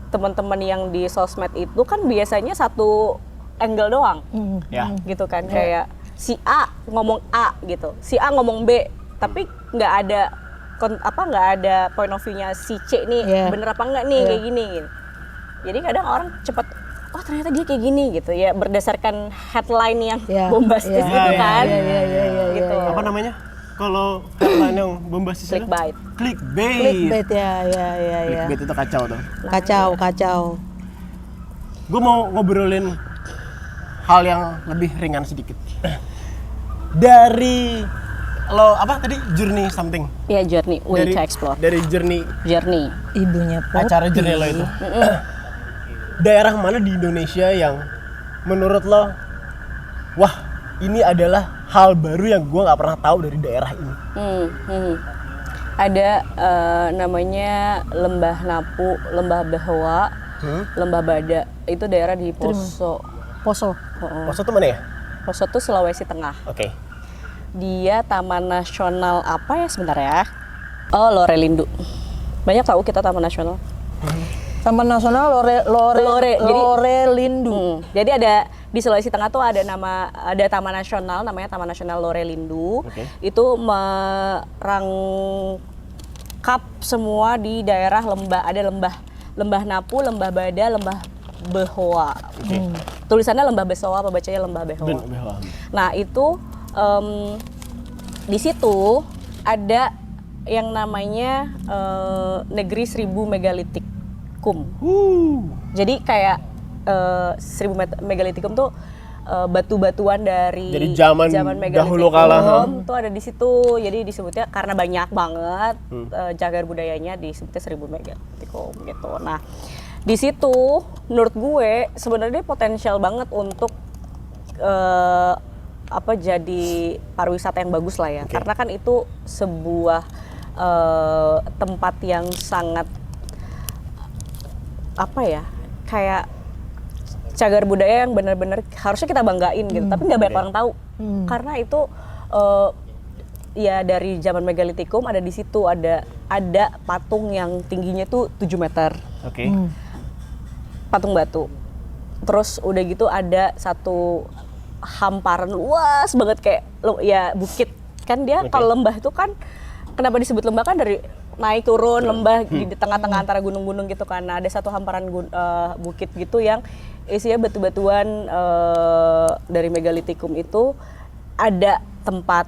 [SPEAKER 1] teman-teman yang di sosmed itu kan biasanya satu angle doang, gitu kan, kayak si A ngomong A gitu, si A ngomong B, tapi nggak ada point of view-nya si C nih, bener apa enggak nih kayak gini gitu. Jadi kadang orang cepet, oh ternyata dia kayak gini gitu ya, berdasarkan headline yang bombastis gitu kan.
[SPEAKER 3] Apa namanya? kalau headline yang bombastis itu?
[SPEAKER 1] Clickbait.
[SPEAKER 2] Clickbait ya.
[SPEAKER 3] Clickbait itu kacau tuh.
[SPEAKER 2] Kacau.
[SPEAKER 3] Gue mau ngobrolin hal yang lebih ringan sedikit. Dari lo apa tadi journey something?
[SPEAKER 1] Iya, journey, way to explore.
[SPEAKER 3] Dari journey
[SPEAKER 2] Ibunya Poppy.
[SPEAKER 3] acara journey lo itu. Daerah mana di Indonesia yang menurut lo, wah ini adalah hal baru yang gue nggak pernah tahu dari daerah ini?
[SPEAKER 1] Ada namanya Lembah Napu, Lembah Behoa, Lembah Bada. Itu daerah di Poso.
[SPEAKER 2] Poso
[SPEAKER 3] Poso tuh mana ya?
[SPEAKER 1] Poso tuh Sulawesi Tengah.
[SPEAKER 3] Oke.
[SPEAKER 1] Dia Taman Nasional apa ya sebentar ya? Oh, Lorelindu. Banyak tahu kita Taman Nasional.
[SPEAKER 2] Taman Nasional Lorelindu.
[SPEAKER 1] Jadi ada di Sulawesi Tengah tuh ada Taman Nasional namanya Taman Nasional Lorelindu. Itu merangkap semua di daerah lembah, ada lembah Napu, Lembah Bada, Lembah Behoa. Tulisannya Lembah Besoa, apa bacanya Lembah Behoa. Nah, itu di situ ada yang namanya Negeri 1000 Megalitikum. Jadi kayak 1000 Megalitikum tuh batu-batuan dari
[SPEAKER 3] zaman dahulu kala
[SPEAKER 1] tuh ada di situ. Jadi disebutnya karena banyak banget cagar budayanya disebutnya 1000 Megalitikum gitu. Nah, di situ menurut gue sebenarnya potensial banget untuk jadi pariwisata yang bagus lah ya. Karena kan itu sebuah tempat yang sangat kayak cagar budaya yang benar-benar harusnya kita banggain gitu, tapi nggak banyak orang tahu. Karena itu ya dari zaman Megalitikum ada di situ ada patung yang tingginya tuh 7 meter. Patung batu. Terus udah gitu ada satu hamparan luas banget kayak ya bukit. Kan dia kalau lembah itu kan kenapa disebut lembah kan dari naik turun lembah di tengah-tengah antara gunung-gunung gitu kan. Nah, ada satu hamparan bukit gitu yang isinya batu-batuan dari Megalitikum itu, ada tempat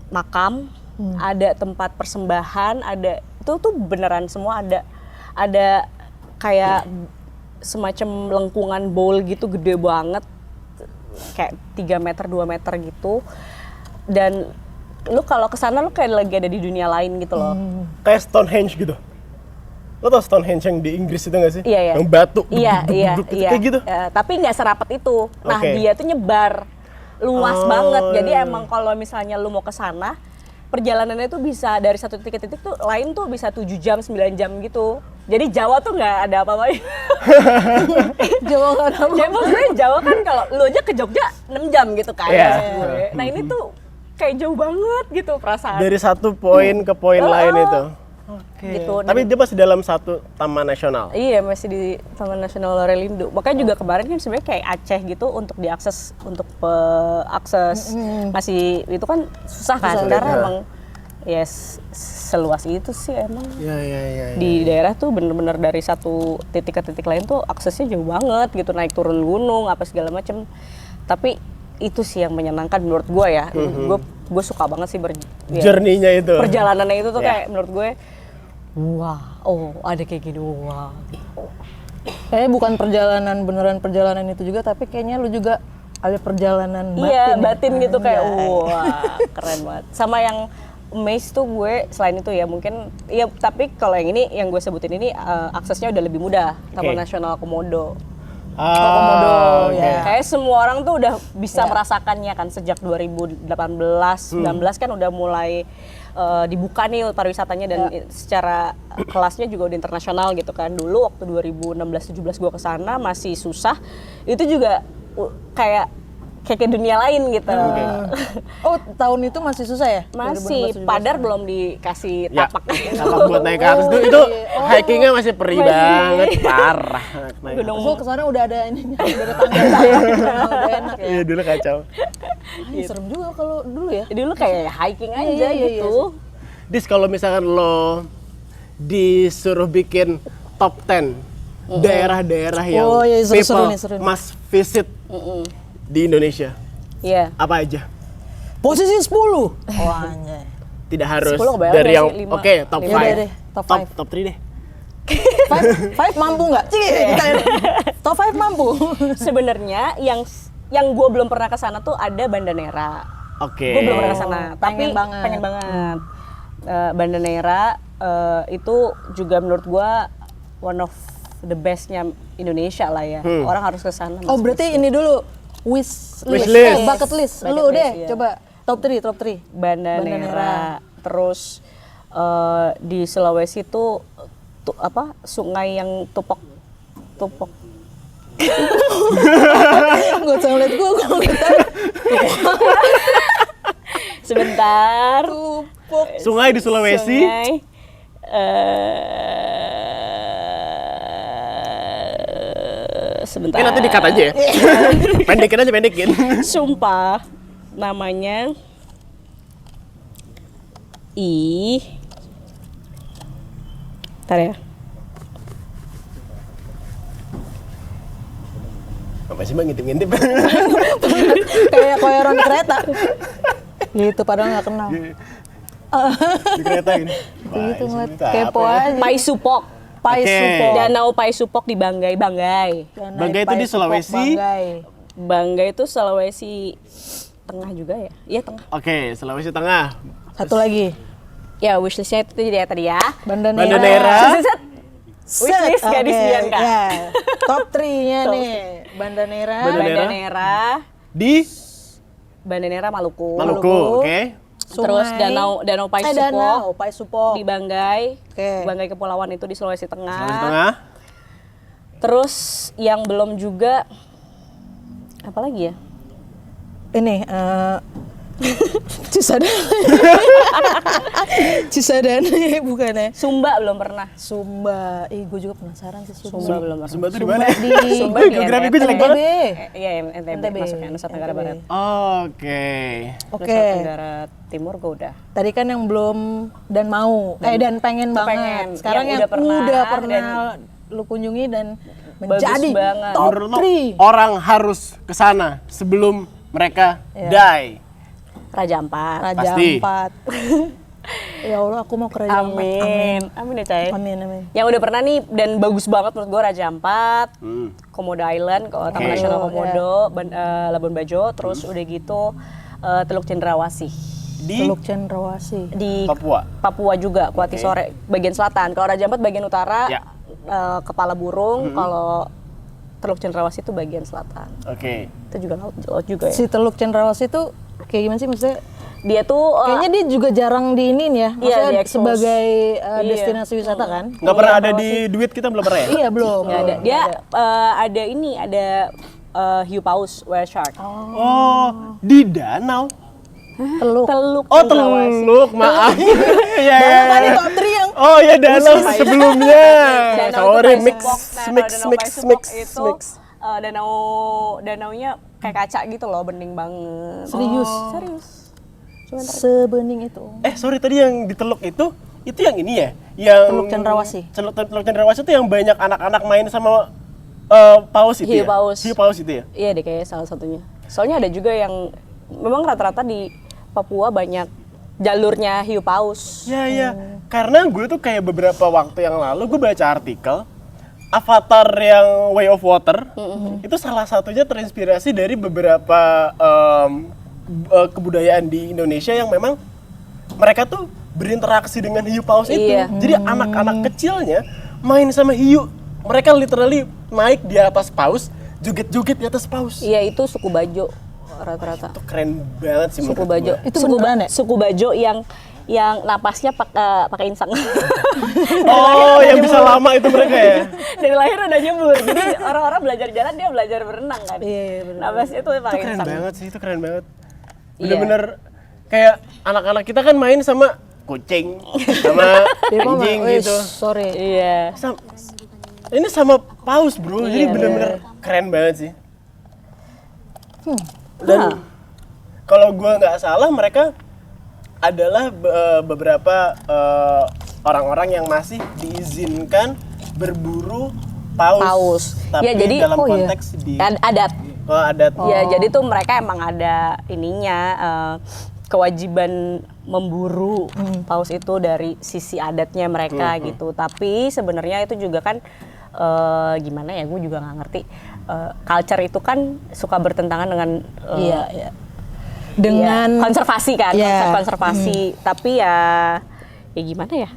[SPEAKER 1] makam, ada tempat persembahan, ada itu tuh beneran semua ada kayak semacam lengkungan bowl gitu gede banget kayak 3 meter 2 meter gitu, dan lu kalau kesana lu kayak lagi ada di dunia lain gitu loh.
[SPEAKER 3] Kayak Stonehenge gitu. Lo tau Stonehenge yang di Inggris itu nggak sih?
[SPEAKER 1] Iya.
[SPEAKER 3] Yang batu,
[SPEAKER 1] iya.
[SPEAKER 3] kayak gitu.
[SPEAKER 1] Tapi nggak serapat itu. Nah, dia tuh nyebar luas banget. Jadi emang kalau misalnya lu mau kesana, perjalanannya tuh bisa dari satu titik ke titik tuh lain tuh bisa 7 jam, 9 jam gitu. Jadi Jawa tuh nggak ada apa-apa.
[SPEAKER 2] Jawa nggak ada apa-apa.
[SPEAKER 1] Ya maksudnya Jawa kan kalau lu aja ke Jogja 6 jam gitu kan. Nah, ini tuh kayak jauh banget gitu perasaan.
[SPEAKER 3] Dari satu poin ke poin lain itu.
[SPEAKER 1] Gitu.
[SPEAKER 3] Tapi dia masih dalam satu taman nasional.
[SPEAKER 1] Iya, masih di Taman Nasional Lorelindu. Makanya juga kemarin kan sebenarnya kayak Aceh gitu untuk diakses, untuk akses masih itu kan susah kan, karena emang seluas itu sih emang.
[SPEAKER 3] Iya.
[SPEAKER 1] Di daerah tuh bener-bener dari satu titik ke titik lain tuh aksesnya jauh banget gitu, naik turun gunung apa segala macem. Tapi itu sih yang menyenangkan menurut gue ya. Gue suka banget sih
[SPEAKER 3] journey-nya itu.
[SPEAKER 1] Perjalanannya itu tuh kayak menurut gue ada kayak gini,
[SPEAKER 2] Kayaknya bukan beneran perjalanan itu juga, tapi kayaknya lu juga ada perjalanan batin.
[SPEAKER 1] Iya, batin gitu kayak keren banget. Sama yang Amaze tuh gue selain itu ya mungkin ya, tapi kalau yang ini yang gue sebutin ini aksesnya udah lebih mudah. Taman Nasional Komodo. Komodo ya. Kayak semua orang tuh udah bisa merasakannya kan sejak 2018, 19 kan udah mulai dibuka nih pariwisatanya, dan secara kelasnya juga udah internasional gitu kan. Dulu waktu 2016-17 gue kesana masih susah, itu juga kayak dunia lain gitu.
[SPEAKER 2] Oh, tahun itu masih susah ya?
[SPEAKER 1] Masih, Padar belum dikasih tapak.
[SPEAKER 3] Tapak buat naik ke atas itu hikingnya masih perih banget, parah.
[SPEAKER 2] Gunung kesana udah ada ininya, udah ada tangga, udah enak ya.
[SPEAKER 3] Iya, dulu kacau.
[SPEAKER 2] Serem juga kalau dulu ya.
[SPEAKER 1] Dulu kayak hiking aja gitu.
[SPEAKER 3] Dis, kalau misalkan lo disuruh bikin top 10 daerah-daerah yang
[SPEAKER 2] seru
[SPEAKER 3] people
[SPEAKER 2] nih.
[SPEAKER 3] must visit di Indonesia,
[SPEAKER 1] Iya.
[SPEAKER 3] apa aja?
[SPEAKER 2] Posisi 10. Oh anjay.
[SPEAKER 3] Tidak harus
[SPEAKER 1] 10 kebayang
[SPEAKER 3] dari
[SPEAKER 1] nggak
[SPEAKER 3] yang
[SPEAKER 1] sih?
[SPEAKER 3] oke, top
[SPEAKER 2] Ya udah
[SPEAKER 3] 5.
[SPEAKER 2] deh, top 5.
[SPEAKER 3] Top 3 deh.
[SPEAKER 2] 5 mampu nggak? Top 5 mampu.
[SPEAKER 1] Sebenarnya yang gue belum pernah ke sana tuh ada Banda Nera.
[SPEAKER 3] Oke.
[SPEAKER 1] Gue belum pernah ke sana, tapi
[SPEAKER 2] pengen banget.
[SPEAKER 1] Banda Nera itu juga menurut gue one of the bestnya Indonesia lah ya. Orang harus ke sana.
[SPEAKER 2] Oh berarti ini dulu wish list,
[SPEAKER 3] list.
[SPEAKER 2] bucket list.
[SPEAKER 1] Bucket
[SPEAKER 2] Lu
[SPEAKER 1] list,
[SPEAKER 2] deh,
[SPEAKER 1] iya.
[SPEAKER 2] coba top 3.
[SPEAKER 1] Banda Nera. Terus di Sulawesi tuh apa sungai yang tupok
[SPEAKER 2] Gak usah ngeliat gue
[SPEAKER 1] sebentar
[SPEAKER 3] Sungai di Sulawesi.
[SPEAKER 1] sungai sebentar
[SPEAKER 3] Ini nanti di-cut aja ya. pendekin.
[SPEAKER 1] sumpah namanya Ntar ya.
[SPEAKER 3] Apa sih Bang ngintip-ngintip?
[SPEAKER 2] kayak koyoran di kereta. Gitu padahal nggak kenal.
[SPEAKER 3] Di kereta ini.
[SPEAKER 2] Gitu ngeliat
[SPEAKER 3] Itu apa
[SPEAKER 2] kepo
[SPEAKER 3] ya?
[SPEAKER 2] aja.
[SPEAKER 1] Pai Supok.
[SPEAKER 2] Pai
[SPEAKER 3] Oke.
[SPEAKER 2] Supok.
[SPEAKER 1] Danau Pai Supok di Banggai.
[SPEAKER 3] Banggai itu di Sulawesi.
[SPEAKER 1] Banggai itu Sulawesi Tengah juga ya? Iya Tengah.
[SPEAKER 3] Oke, Sulawesi Tengah.
[SPEAKER 2] Satu lagi.
[SPEAKER 1] Ya wishlistnya itu dia tadi ya.
[SPEAKER 2] Banda
[SPEAKER 3] Banda
[SPEAKER 2] Nera.
[SPEAKER 3] Nera.
[SPEAKER 1] Set. Wishlist gadis
[SPEAKER 2] Oke,
[SPEAKER 1] Bianca.
[SPEAKER 2] ya. Top 3-nya nih. Banda Nera.
[SPEAKER 3] Banda
[SPEAKER 1] Banda
[SPEAKER 3] Nera.
[SPEAKER 1] Nera.
[SPEAKER 3] Di
[SPEAKER 1] Banda Nera Maluku.
[SPEAKER 3] Maluku, oke.
[SPEAKER 1] Terus
[SPEAKER 2] Sungai.
[SPEAKER 1] Danau Pai Supok.
[SPEAKER 2] Danau Pai Supok.
[SPEAKER 1] Di Banggai.
[SPEAKER 2] Oke.
[SPEAKER 1] Banggai Kepulauan itu di Sulawesi Tengah.
[SPEAKER 3] Sulawesi Tengah.
[SPEAKER 1] Terus yang belum juga apa lagi ya?
[SPEAKER 2] Ini Cisadane bukan ya?
[SPEAKER 1] Sumba belum pernah.
[SPEAKER 2] Sumba. Gue juga penasaran sih Sumba.
[SPEAKER 1] Sumba belum pernah.
[SPEAKER 3] Sumba itu di mana?
[SPEAKER 2] Di
[SPEAKER 1] Sumba di
[SPEAKER 3] Geografi
[SPEAKER 1] NTB.
[SPEAKER 3] gue jelek banget.
[SPEAKER 1] Iya NTB masuknya Nusa Tenggara
[SPEAKER 2] NTB.
[SPEAKER 1] Barat.
[SPEAKER 3] Oke.
[SPEAKER 2] Oke.
[SPEAKER 1] Nusa Tenggara Timur gue udah.
[SPEAKER 2] Tadi kan yang belum dan mau, dan pengen banget.
[SPEAKER 1] pengen.
[SPEAKER 2] Sekarang
[SPEAKER 1] Yang
[SPEAKER 2] yang
[SPEAKER 1] udah
[SPEAKER 2] udah
[SPEAKER 1] pernah
[SPEAKER 2] pernah lu kunjungi dan
[SPEAKER 1] Bagus
[SPEAKER 2] menjadi
[SPEAKER 1] banget.
[SPEAKER 2] top
[SPEAKER 3] Menurut lo,
[SPEAKER 2] 3.
[SPEAKER 3] orang harus ke sana sebelum mereka die.
[SPEAKER 1] Raja Ampat.
[SPEAKER 2] Raja
[SPEAKER 3] Pasti.
[SPEAKER 2] Ampat. Ya Allah, aku mau ke Raja Ampat.
[SPEAKER 1] Amin. Amin ya Cai.
[SPEAKER 2] Amin.
[SPEAKER 1] Yang udah pernah nih dan bagus banget menurut gue Raja Ampat, Komodo Island, Taman Nasional Komodo, Labuan Bajo, terus udah gitu Teluk Cendrawasih.
[SPEAKER 3] Di
[SPEAKER 2] Teluk Cendrawasih.
[SPEAKER 1] Di
[SPEAKER 3] Papua.
[SPEAKER 1] juga, Kuati Sore bagian selatan. Kalau Raja Ampat bagian utara,
[SPEAKER 3] Ya.
[SPEAKER 1] Kepala Burung. Kalau Teluk Cendrawasih itu bagian selatan.
[SPEAKER 3] Oke.
[SPEAKER 1] Itu juga laut juga ya.
[SPEAKER 2] Si Teluk Cendrawasih itu kayak gimana sih maksudnya?
[SPEAKER 1] Dia tuh
[SPEAKER 2] Kayaknya dia juga jarang diinin ya, maksudnya
[SPEAKER 1] di-expose.
[SPEAKER 2] sebagai
[SPEAKER 1] Iya.
[SPEAKER 2] destinasi wisata kan?
[SPEAKER 3] Nggak pernah ada di duit kita belum pernah ya?
[SPEAKER 2] Iya belum.
[SPEAKER 1] nggak ada. Dia ada hiu paus, whale shark.
[SPEAKER 3] Oh, di danau.
[SPEAKER 2] Teluk.
[SPEAKER 1] Teluk
[SPEAKER 3] Oh,
[SPEAKER 1] Cendrawasih.
[SPEAKER 3] Teluk, maaf. Iya, iya.
[SPEAKER 2] Tadi top 3 yang
[SPEAKER 3] Oh ya danau sebelumnya.
[SPEAKER 1] Danau
[SPEAKER 3] Sorry,
[SPEAKER 1] itu
[SPEAKER 3] mix,
[SPEAKER 1] Pai Supok. Nah,
[SPEAKER 3] mix,
[SPEAKER 1] Danau
[SPEAKER 3] mix,
[SPEAKER 1] Pai Supok
[SPEAKER 3] mix,
[SPEAKER 1] itu,
[SPEAKER 3] mix.
[SPEAKER 1] danaunya kayak kaca gitu loh, bening banget.
[SPEAKER 2] Serius?
[SPEAKER 1] Serius. Cuma ntar-
[SPEAKER 2] sebening itu.
[SPEAKER 3] Sorry tadi yang di Teluk itu yang ini ya? Yang
[SPEAKER 2] Teluk Cendrawasih.
[SPEAKER 3] Teluk Cendrawasih itu yang banyak anak-anak main sama paus itu
[SPEAKER 1] Hiu
[SPEAKER 3] ya?
[SPEAKER 1] paus.
[SPEAKER 3] Hiu paus itu ya?
[SPEAKER 1] Iya deh kayaknya salah satunya. Soalnya ada juga yang memang rata-rata di Papua banyak jalurnya hiu paus.
[SPEAKER 3] Iya, iya. Karena gue tuh kayak beberapa waktu yang lalu gue baca artikel Avatar yang Way of Water itu salah satunya terinspirasi dari beberapa kebudayaan di Indonesia yang memang mereka tuh berinteraksi dengan hiu paus itu.
[SPEAKER 1] Iya.
[SPEAKER 3] Jadi anak-anak kecilnya main sama hiu. Mereka literally naik di atas paus, joget-joget di atas paus.
[SPEAKER 1] Iya itu suku Bajo rata-rata.
[SPEAKER 3] Itu keren banget sih
[SPEAKER 1] Suku
[SPEAKER 3] menurut
[SPEAKER 1] Bajo.
[SPEAKER 3] gue.
[SPEAKER 2] Itu beneran ya?
[SPEAKER 1] Suku Bajo yang napasnya pakai insang.
[SPEAKER 3] Oh, yang bisa lama itu mereka ya?
[SPEAKER 1] Dari lahir udah nyebur. Jadi orang-orang belajar jalan dia belajar berenang kan.
[SPEAKER 2] Iya, bener.
[SPEAKER 1] Napasnya itu
[SPEAKER 3] Itu
[SPEAKER 1] pakai
[SPEAKER 3] keren
[SPEAKER 1] insang.
[SPEAKER 3] banget sih, itu keren banget.
[SPEAKER 1] Iya.
[SPEAKER 3] Bener-bener kayak anak-anak kita kan main sama kucing, sama
[SPEAKER 2] Dia mah,
[SPEAKER 3] anjing
[SPEAKER 2] wih,
[SPEAKER 3] gitu.
[SPEAKER 2] sorry.
[SPEAKER 1] Iya.
[SPEAKER 3] Ini sama paus bro, jadi
[SPEAKER 1] Iya,
[SPEAKER 3] bener-bener keren banget sih. Dan kalau gue nggak salah mereka adalah beberapa orang-orang yang masih diizinkan berburu paus.
[SPEAKER 1] Paus.
[SPEAKER 3] Tapi
[SPEAKER 1] Ya, jadi-
[SPEAKER 3] dalam
[SPEAKER 2] oh iya.
[SPEAKER 3] konteks di
[SPEAKER 1] Adat.
[SPEAKER 3] Oh, adat.
[SPEAKER 1] Ya, jadi tuh mereka emang ada ininya kewajiban memburu paus itu dari sisi adatnya mereka gitu. Tapi sebenarnya itu juga kan gimana ya, gue juga nggak ngerti. Culture itu kan suka bertentangan dengan
[SPEAKER 2] dengan
[SPEAKER 1] konservasi kan, konsep konservasi. Tapi ya gimana ya?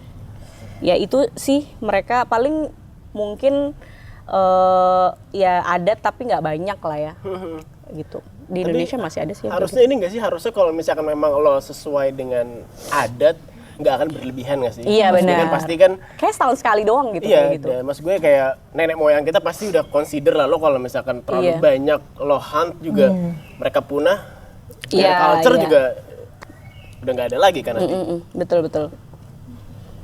[SPEAKER 1] Ya itu sih mereka paling mungkin ya adat tapi nggak banyak lah ya. Gitu. Di Indonesia masih ada sih.
[SPEAKER 3] Harusnya ini nggak sih? Harusnya kalau misalkan memang lo sesuai dengan adat, nggak akan berlebihan nggak sih?
[SPEAKER 1] Iya benar.
[SPEAKER 3] Kan pasti kan.
[SPEAKER 1] Kayak setahun sekali doang gitu.
[SPEAKER 3] Iya.
[SPEAKER 1] Gitu.
[SPEAKER 3] Mas gue kayak nenek moyang kita pasti udah consider lah lo kalau misalkan terlalu banyak lo hunt juga mereka punah. Culture juga udah nggak ada lagi kan nanti.
[SPEAKER 1] Betul.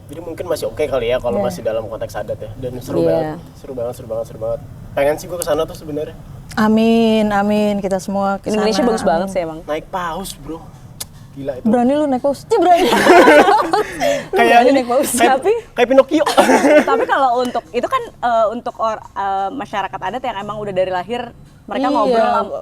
[SPEAKER 3] Jadi mungkin masih oke kali ya kalau masih dalam konteks adat ya. Dan seru banget. Pengen sih gue kesana tuh sebenarnya.
[SPEAKER 2] Amin kita semua kesana.
[SPEAKER 1] Indonesia bagus banget sih emang.
[SPEAKER 3] Naik paus bro, gila itu.
[SPEAKER 2] Berani lu naik paus? Berani.
[SPEAKER 3] Kayak
[SPEAKER 2] naik paus.
[SPEAKER 3] Kayak Pinocchio.
[SPEAKER 1] Tapi kalau untuk itu kan untuk masyarakat adat yang emang udah dari lahir mereka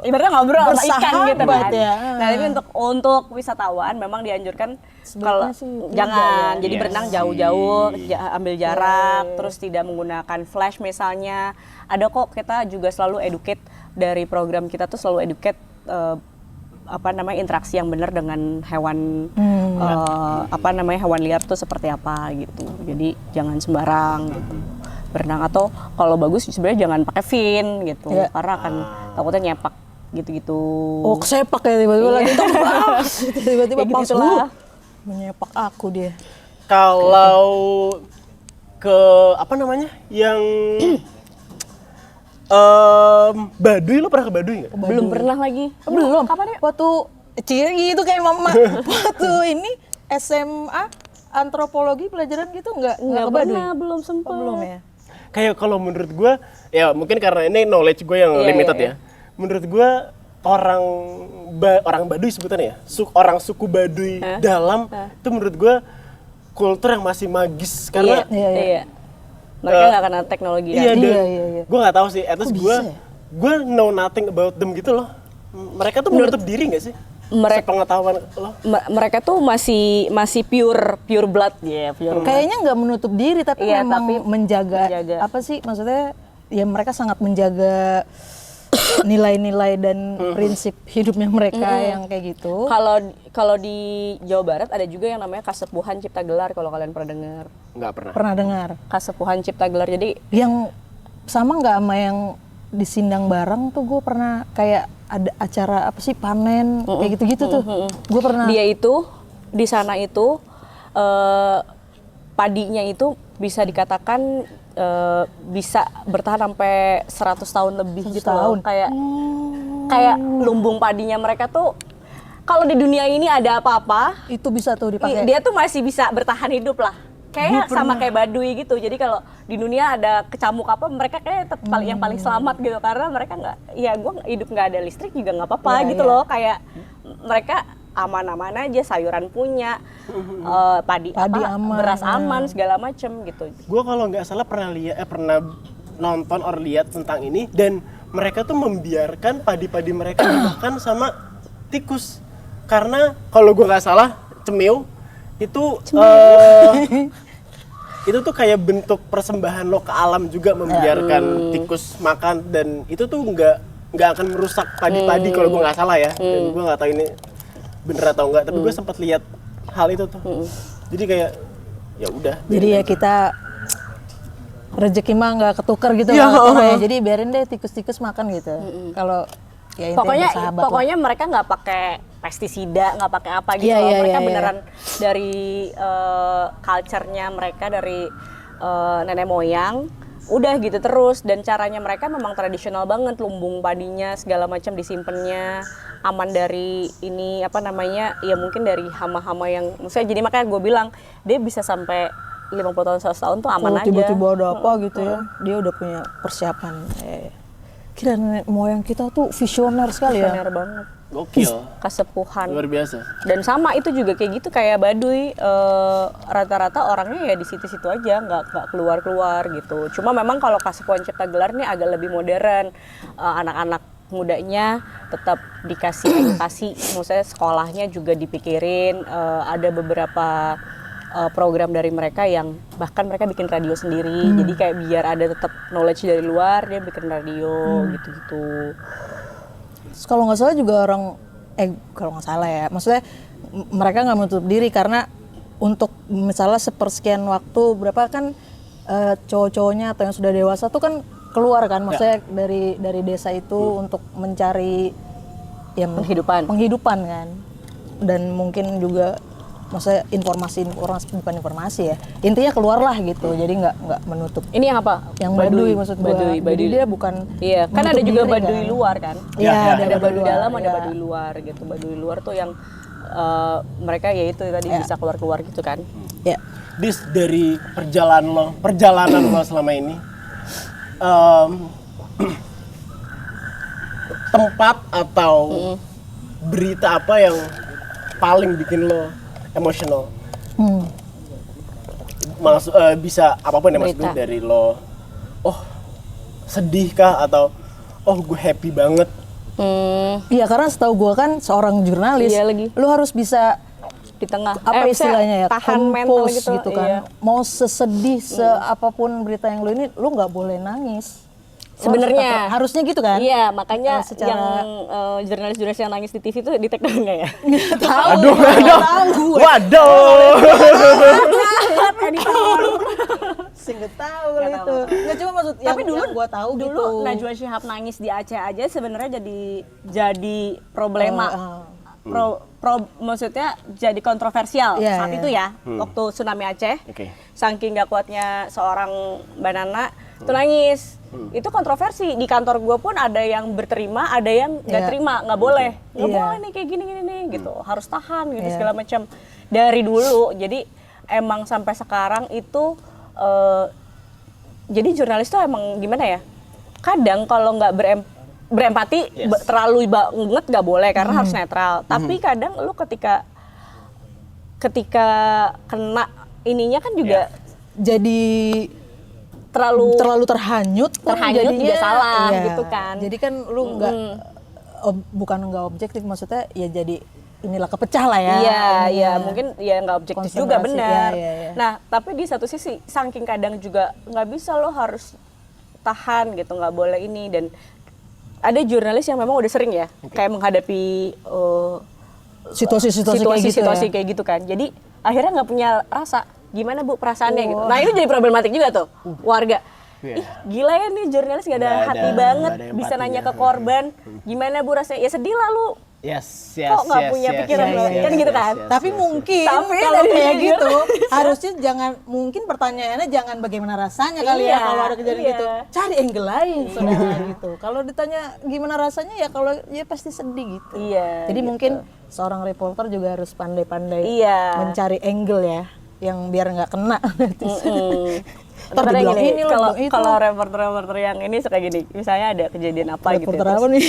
[SPEAKER 1] ibaratnya ngobrol sama ikan gitu kan.
[SPEAKER 2] Ya.
[SPEAKER 1] Nah, tapi untuk wisatawan memang dianjurkan kalau jangan jadi berenang jauh-jauh, ambil jarak, terus tidak menggunakan flash misalnya. Ada kok kita juga selalu educate dari program kita tuh selalu educate interaksi yang benar dengan hewan hewan liar tuh seperti apa gitu. Jadi jangan sembarang gitu berenang, atau kalau bagus sebenarnya jangan pakai fin gitu karena akan takutnya nyepak gitu-gitu.
[SPEAKER 2] Oh, sepak ya tiba-tiba lagi tiba-tiba
[SPEAKER 1] ya,
[SPEAKER 2] paus
[SPEAKER 1] lah.
[SPEAKER 2] Menyepak aku dia.
[SPEAKER 3] Kalau ke yang Baduy, lo pernah ke Baduy nggak?
[SPEAKER 1] Belum pernah lagi.
[SPEAKER 2] Belum.
[SPEAKER 1] Kapan ya?
[SPEAKER 2] Waktu ciri itu kayak mama. Waktu ini SMA antropologi pelajaran gitu nggak ke Baduy?
[SPEAKER 1] Belum sempat.
[SPEAKER 2] Belum ya.
[SPEAKER 3] Kayak kalau menurut gue, ya mungkin karena ini knowledge gue yang limited ya. Menurut gue orang Baduy sebutannya ya, orang suku Baduy dalam itu menurut gue kultur yang masih magis karena
[SPEAKER 1] mereka nggak kenal teknologi.
[SPEAKER 3] Iya. Gue nggak tahu sih, atas gue know nothing about them gitu loh. Mereka tuh menutup diri nggak sih? Pengetahuan lo?
[SPEAKER 1] Mereka tuh masih pure blood ya.
[SPEAKER 2] Kayaknya nggak menutup diri tapi memang menjaga apa sih maksudnya? Ya mereka sangat menjaga nilai-nilai dan prinsip hidupnya mereka yang kayak gitu.
[SPEAKER 1] Kalau di Jawa Barat ada juga yang namanya Kasepuhan Cipta Gelar, kalau kalian pernah dengar.
[SPEAKER 3] Nggak pernah.
[SPEAKER 2] Pernah dengar.
[SPEAKER 1] Kasepuhan Cipta Gelar, jadi
[SPEAKER 2] yang sama nggak sama yang di Sindang Bareng tuh, gue pernah kayak ada acara apa sih panen kayak gitu-gitu tuh. Gue pernah.
[SPEAKER 1] Dia itu di sana itu padinya itu bisa dikatakan bisa bertahan sampai 100 tahun lebih gitu loh. Kayak lumbung padinya mereka tuh kalau di dunia ini ada apa-apa
[SPEAKER 2] itu bisa tuh dipakai.
[SPEAKER 1] Dia tuh masih bisa bertahan hidup lah. Kayak sama kayak Baduy gitu. Jadi kalau di dunia ada kecamuk apa, mereka kayak yang paling selamat gitu, karena mereka nggak, ya gue hidup nggak ada listrik juga nggak apa-apa gitu loh. Kayak mereka aman-aman aja, sayuran punya, padi aman, beras aman, segala macem gitu.
[SPEAKER 3] Gue kalau nggak salah pernah nonton or lihat tentang ini, dan mereka tuh membiarkan padi-padi mereka dimakan sama tikus. Karena kalau gue nggak salah, cemil itu tuh kayak bentuk persembahan lo ke alam juga, membiarkan tikus makan, dan itu tuh nggak akan merusak padi-padi kalau gue nggak salah ya. Dan gue nggak tahu ini bener atau enggak, tapi gue sempat lihat hal itu tuh. Jadi kayak ya udah.
[SPEAKER 2] Jadi ya kita rezeki mah nggak ketukar gitu ya. Jadi biarin deh tikus-tikus makan gitu. Kalau ya
[SPEAKER 1] pokoknya mereka nggak pakai pestisida, nggak pakai apa gitu. Mereka beneran dari culture-nya mereka, dari nenek moyang, udah gitu terus. Dan caranya mereka memang tradisional banget, lumbung padinya segala macam disimpannya aman dari ini ya mungkin dari hama-hama yang maksudnya, jadi makanya gue bilang dia bisa sampai 50 tahun 100 tahun tuh aman aja.
[SPEAKER 2] Tiba-tiba ada apa gitu ya, dia udah punya persiapan. Kira nenek moyang kita tuh visioner sekali ya.
[SPEAKER 1] Visioner banget.
[SPEAKER 3] Gokil.
[SPEAKER 1] Kasepuhan.
[SPEAKER 3] Luar biasa.
[SPEAKER 1] Dan sama itu juga kayak gitu, kayak Baduy, rata-rata orangnya ya di situ-situ aja, nggak keluar-keluar gitu. Cuma memang kalau Kasepuhan Cipta Gelar nih agak lebih modern, anak-anak mudanya tetap dikasih edukasi, maksudnya sekolahnya juga dipikirin, ada beberapa program dari mereka yang bahkan mereka bikin radio sendiri, jadi kayak biar ada tetap knowledge dari luar, dia bikin radio gitu-gitu.
[SPEAKER 2] Kalau nggak salah juga kalau nggak salah ya, maksudnya mereka nggak menutup diri karena untuk misalnya sepersekian waktu berapa kan cowok-cowoknya atau yang sudah dewasa tuh kan keluar kan, maksudnya dari desa itu untuk mencari ya penghidupan kan, dan mungkin juga maksudnya bukan informasi ya, intinya keluarlah gitu, jadi nggak menutup.
[SPEAKER 1] Ini yang apa?
[SPEAKER 2] Yang baduy maksud gua. Jadi dia bukan.
[SPEAKER 1] Iya, kan ada juga baduy kan? Luar kan.
[SPEAKER 2] Iya,
[SPEAKER 1] ada baduy dalam, ada baduy luar gitu. Baduy luar tuh yang mereka ya itu tadi bisa keluar gitu kan.
[SPEAKER 2] Ya.
[SPEAKER 3] Dari perjalanan lo selama ini, tempat atau berita apa yang paling bikin lo emosional? Bisa apapun ya, maksud gue, dari lo sedih kah atau gue happy banget?
[SPEAKER 2] Iya, karena setahu gue kan seorang jurnalis, lu harus bisa
[SPEAKER 1] di tengah
[SPEAKER 2] istilahnya ya,
[SPEAKER 1] tahan mental gitu
[SPEAKER 2] kan.
[SPEAKER 1] iya.
[SPEAKER 2] Mau sesedih seapapun berita yang lu ini, lu nggak boleh nangis
[SPEAKER 1] sebenarnya.
[SPEAKER 2] Harusnya gitu kan.
[SPEAKER 1] Iya, makanya yang jurnalis-jurnalis yang nangis di TV itu di take down nggak ya?
[SPEAKER 2] Tahu.
[SPEAKER 3] Waduh.
[SPEAKER 2] Nggak tahu itu. Nggak, cuma maksud
[SPEAKER 1] tapi
[SPEAKER 2] yang gua tahu
[SPEAKER 1] dulu
[SPEAKER 2] gitu.
[SPEAKER 1] Najwa Shihab nangis di Aceh aja sebenarnya jadi problema. Maksudnya jadi kontroversial saat itu ya, waktu tsunami Aceh. Saking nggak kuatnya seorang Mbak Nana itu nangis. Itu kontroversi, di kantor gue pun ada yang berterima, ada yang nggak terima, nggak boleh, nggak boleh nih kayak gini nih gitu, harus tahan gitu segala macam dari dulu. Jadi emang sampai sekarang itu jadi jurnalis tuh emang gimana ya, kadang kalau nggak berempati terlalu banget nggak boleh karena harus netral, tapi kadang lu ketika kena ininya kan juga
[SPEAKER 2] jadi terlalu terhanyut
[SPEAKER 1] jadinya juga salah gitu kan.
[SPEAKER 2] Jadi kan lu bukan nggak objektif, maksudnya ya jadi inilah kepecah lah ya.
[SPEAKER 1] Iya, mungkin ya nggak objektif juga, benar.
[SPEAKER 2] Ya.
[SPEAKER 1] Nah, tapi di satu sisi saking kadang juga nggak bisa, lo harus tahan gitu, nggak boleh ini. Dan ada jurnalis yang memang udah sering ya kayak menghadapi situasi kayak gitu kan. Jadi akhirnya nggak punya rasa. Gimana Bu perasaannya gitu. Nah, itu jadi problematik juga tuh warga. Ih, gila ya nih jurnalis nggak ada hati banget, bisa nanya ke korban. Gimana Bu rasanya? Ya sedih lah lu. Kok nggak punya pikiran kan gitu kan?
[SPEAKER 2] Tapi mungkin kalau kayak gitu harusnya mungkin pertanyaannya jangan bagaimana rasanya kali ya kalau ada kejadian gitu. Cari angle lain saudara gitu. Kalau ditanya gimana rasanya ya kalau ya pasti sedih gitu.
[SPEAKER 1] Iya.
[SPEAKER 2] Jadi mungkin seorang reporter juga harus pandai-pandai mencari angle ya, yang biar nggak kena.
[SPEAKER 1] Kalau reporter yang ini suka gini, misalnya ada kejadian apa gitu.
[SPEAKER 2] Reporter apa nih?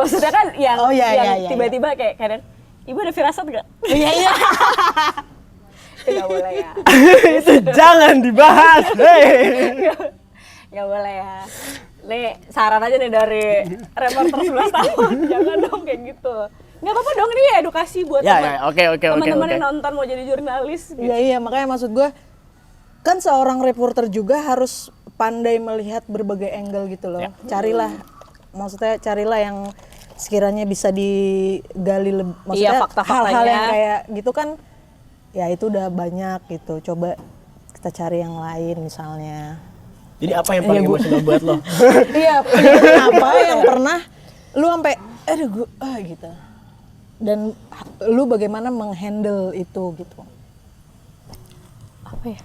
[SPEAKER 1] Maksudnya kan yang tiba-tiba
[SPEAKER 2] iya.
[SPEAKER 1] kayak kadang, Ibu ada firasat nggak?
[SPEAKER 2] Iya.
[SPEAKER 1] Itu nggak boleh ya.
[SPEAKER 3] Itu jangan dibahas.
[SPEAKER 1] Nggak boleh ya. Nih saran aja nih dari reporter 11 tahun, jangan dong kayak gitu. Nggak apa-apa dong, ini edukasi buat teman-teman yang nonton mau jadi jurnalis.
[SPEAKER 2] Gitu. Iya, makanya maksud gue kan seorang reporter juga harus pandai melihat berbagai angle gitu loh. Carilah yang sekiranya bisa digali lebih, maksudnya hal-hal yang kayak gitu kan ya itu udah banyak gitu. Coba kita cari yang lain misalnya.
[SPEAKER 3] Jadi apa yang paling emosional buat lo?
[SPEAKER 2] Iya, apa yang pernah lu sampai gitu. Dan lu bagaimana menghandle itu gitu.
[SPEAKER 1] Apa ya?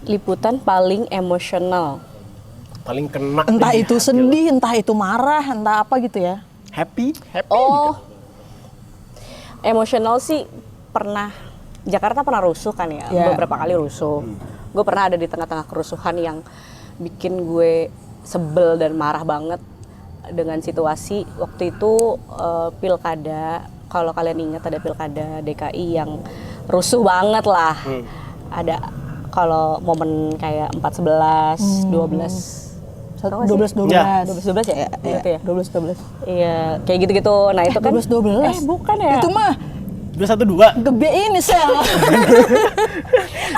[SPEAKER 1] Liputan paling emosional.
[SPEAKER 3] Paling kena.
[SPEAKER 2] Entah itu sedih, entah itu marah, entah apa gitu ya.
[SPEAKER 3] Happy
[SPEAKER 1] gitu.
[SPEAKER 3] gitu.
[SPEAKER 1] Emosional sih pernah. Jakarta pernah rusuh kan ya, beberapa kali rusuh. Gue pernah ada di tengah-tengah kerusuhan yang bikin gue sebel dan marah banget dengan situasi. Waktu itu pilkada, kalau kalian ingat ada pilkada DKI yang rusuh banget lah. Ada kalau momen kayak 4/11, 12
[SPEAKER 2] 12
[SPEAKER 3] Ya.
[SPEAKER 1] 12 ya? Gitu ya?
[SPEAKER 2] 12.
[SPEAKER 1] Iya, kayak gitu-gitu. Nah, itu kan
[SPEAKER 2] 12.
[SPEAKER 1] bukan ya?
[SPEAKER 2] Itu mah
[SPEAKER 3] 212.
[SPEAKER 2] gede ini sel.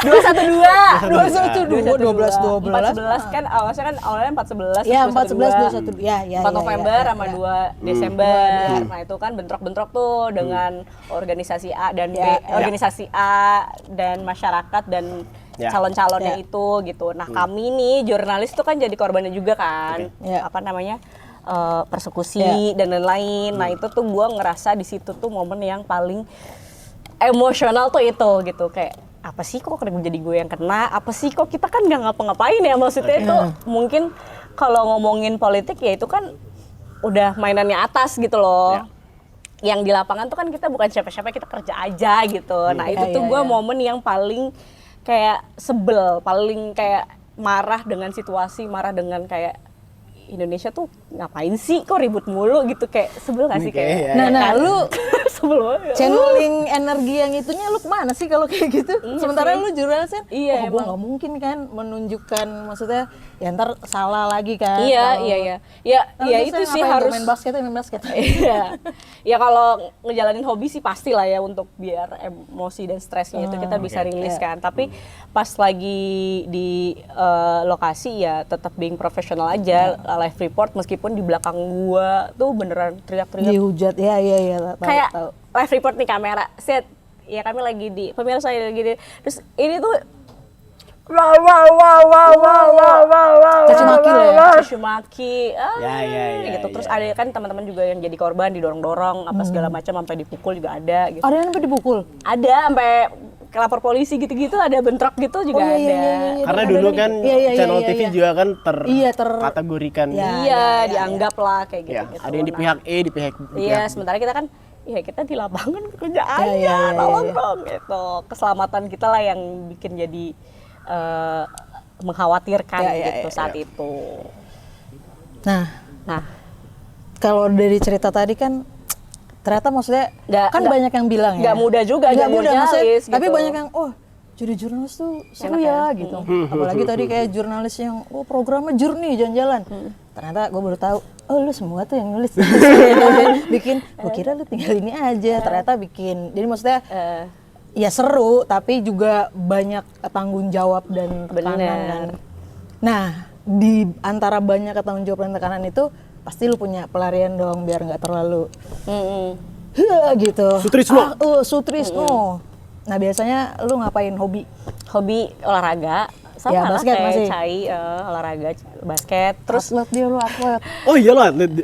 [SPEAKER 1] 212.
[SPEAKER 2] 12.
[SPEAKER 1] 14 kan awalnya 4/11.
[SPEAKER 2] Ya,
[SPEAKER 1] 14
[SPEAKER 2] 14 21. Ya.
[SPEAKER 1] 4 November sama 2 Desember.
[SPEAKER 2] Iya.
[SPEAKER 1] Nah, itu kan bentrok-bentrok tuh dengan organisasi A dan B,
[SPEAKER 2] Ya.
[SPEAKER 1] organisasi A dan masyarakat dan
[SPEAKER 3] Ya.
[SPEAKER 1] calon-calonnya
[SPEAKER 2] Ya.
[SPEAKER 1] itu gitu. Nah, kami nih jurnalis tuh kan jadi korbannya juga kan.
[SPEAKER 2] Ya.
[SPEAKER 1] Apa namanya? Persekusi dan lain-lain. Nah, itu tuh gua ngerasa di situ tuh momen yang paling emosional tuh itu gitu, kayak apa sih kok jadi gue yang kena, apa sih kok kita kan nggak ngapa-ngapain ya, maksudnya itu mungkin kalau ngomongin politik ya itu kan udah mainannya atas gitu loh. Yang di lapangan tuh kan kita bukan siapa-siapa, kita kerja aja gitu. Nah itu tuh gue momen yang paling kayak sebel, paling kayak marah dengan situasi, marah dengan kayak Indonesia tuh ngapain sih kok ribut mulu gitu, kayak sebel gak sih kayak.
[SPEAKER 2] Nah, lu
[SPEAKER 1] sebel banget.
[SPEAKER 2] channeling energi yang itunya lu kemana sih kalau kayak gitu? Sementara
[SPEAKER 1] sih.
[SPEAKER 2] lu jurnalis kan,
[SPEAKER 1] Iya,
[SPEAKER 2] gue nggak mungkin kan menunjukkan, maksudnya ya ntar salah lagi kan.
[SPEAKER 1] Iya. Ya itu sih harus
[SPEAKER 2] main basket.
[SPEAKER 1] Iya. Ya kalau ngejalanin hobi sih pasti lah ya, untuk biar emosi dan stresnya itu kita bisa rilis kan. Tapi pas lagi di lokasi ya tetap being profesional aja, live report meskipun di belakang gua tuh beneran teriak-teriak.
[SPEAKER 2] Dihujat, iya.
[SPEAKER 1] Kayak
[SPEAKER 2] tahu.
[SPEAKER 1] live report nih kamera, set. Ya kami lagi di pemirsa lagi di, terus ini tuh
[SPEAKER 2] Caci maki lah ya.
[SPEAKER 1] Caci maki,
[SPEAKER 3] Ya,
[SPEAKER 1] gitu. Terus ada kan teman-teman juga yang jadi korban, didorong-dorong apa segala macam, sampai dipukul juga ada gitu.
[SPEAKER 2] Ada yang sampai dipukul?
[SPEAKER 1] Ada sampai ke lapor polisi gitu-gitu, ada bentrok gitu juga ada.
[SPEAKER 3] Karena dulu kan channel TV juga kan terkategorikan.
[SPEAKER 1] Iya, dianggap lah kayak gitu.
[SPEAKER 3] Ya, ada yang di pihak E, di pihak B.
[SPEAKER 1] Iya, sementara kita kan ya kita di lapangan kerja aja, tolong dong gitu. Keselamatan kita lah yang bikin jadi mengkhawatirkan gitu saat itu.
[SPEAKER 2] Nah,
[SPEAKER 1] Nah,
[SPEAKER 2] kalau dari cerita tadi kan ternyata maksudnya
[SPEAKER 1] Nggak-
[SPEAKER 2] banyak yang bilang ya.
[SPEAKER 1] nggak mudah juga
[SPEAKER 2] Nggak
[SPEAKER 1] jadi
[SPEAKER 2] mudah maksudnya,
[SPEAKER 1] jurnalis
[SPEAKER 2] tapi
[SPEAKER 1] gitu.
[SPEAKER 2] banyak yang jadi jurnalis tuh seru
[SPEAKER 1] Enak
[SPEAKER 2] ya gitu. Apalagi tadi kayak jurnalis yang programnya Journey jalan-jalan. Ternyata gue baru tahu, lu semua tuh yang nulis. Bikin, gue kira lu tinggal ini aja. Ternyata bikin. Jadi maksudnya ya seru, tapi juga banyak tanggung jawab dan tekanan kan. Nah, di antara banyak tanggung jawab dan tekanan itu pasti lu punya pelarian dong biar nggak terlalu gitu.
[SPEAKER 3] Sutrisno.
[SPEAKER 2] Sutrisno. Nah, biasanya lu ngapain hobi?
[SPEAKER 1] hobi olahraga sama
[SPEAKER 2] Ya,
[SPEAKER 1] lah
[SPEAKER 2] basket
[SPEAKER 1] kayak
[SPEAKER 2] masih.
[SPEAKER 1] Cai, olahraga basket, terus
[SPEAKER 2] Atlet dia, lu atlet.
[SPEAKER 3] Oh iya lah, atlet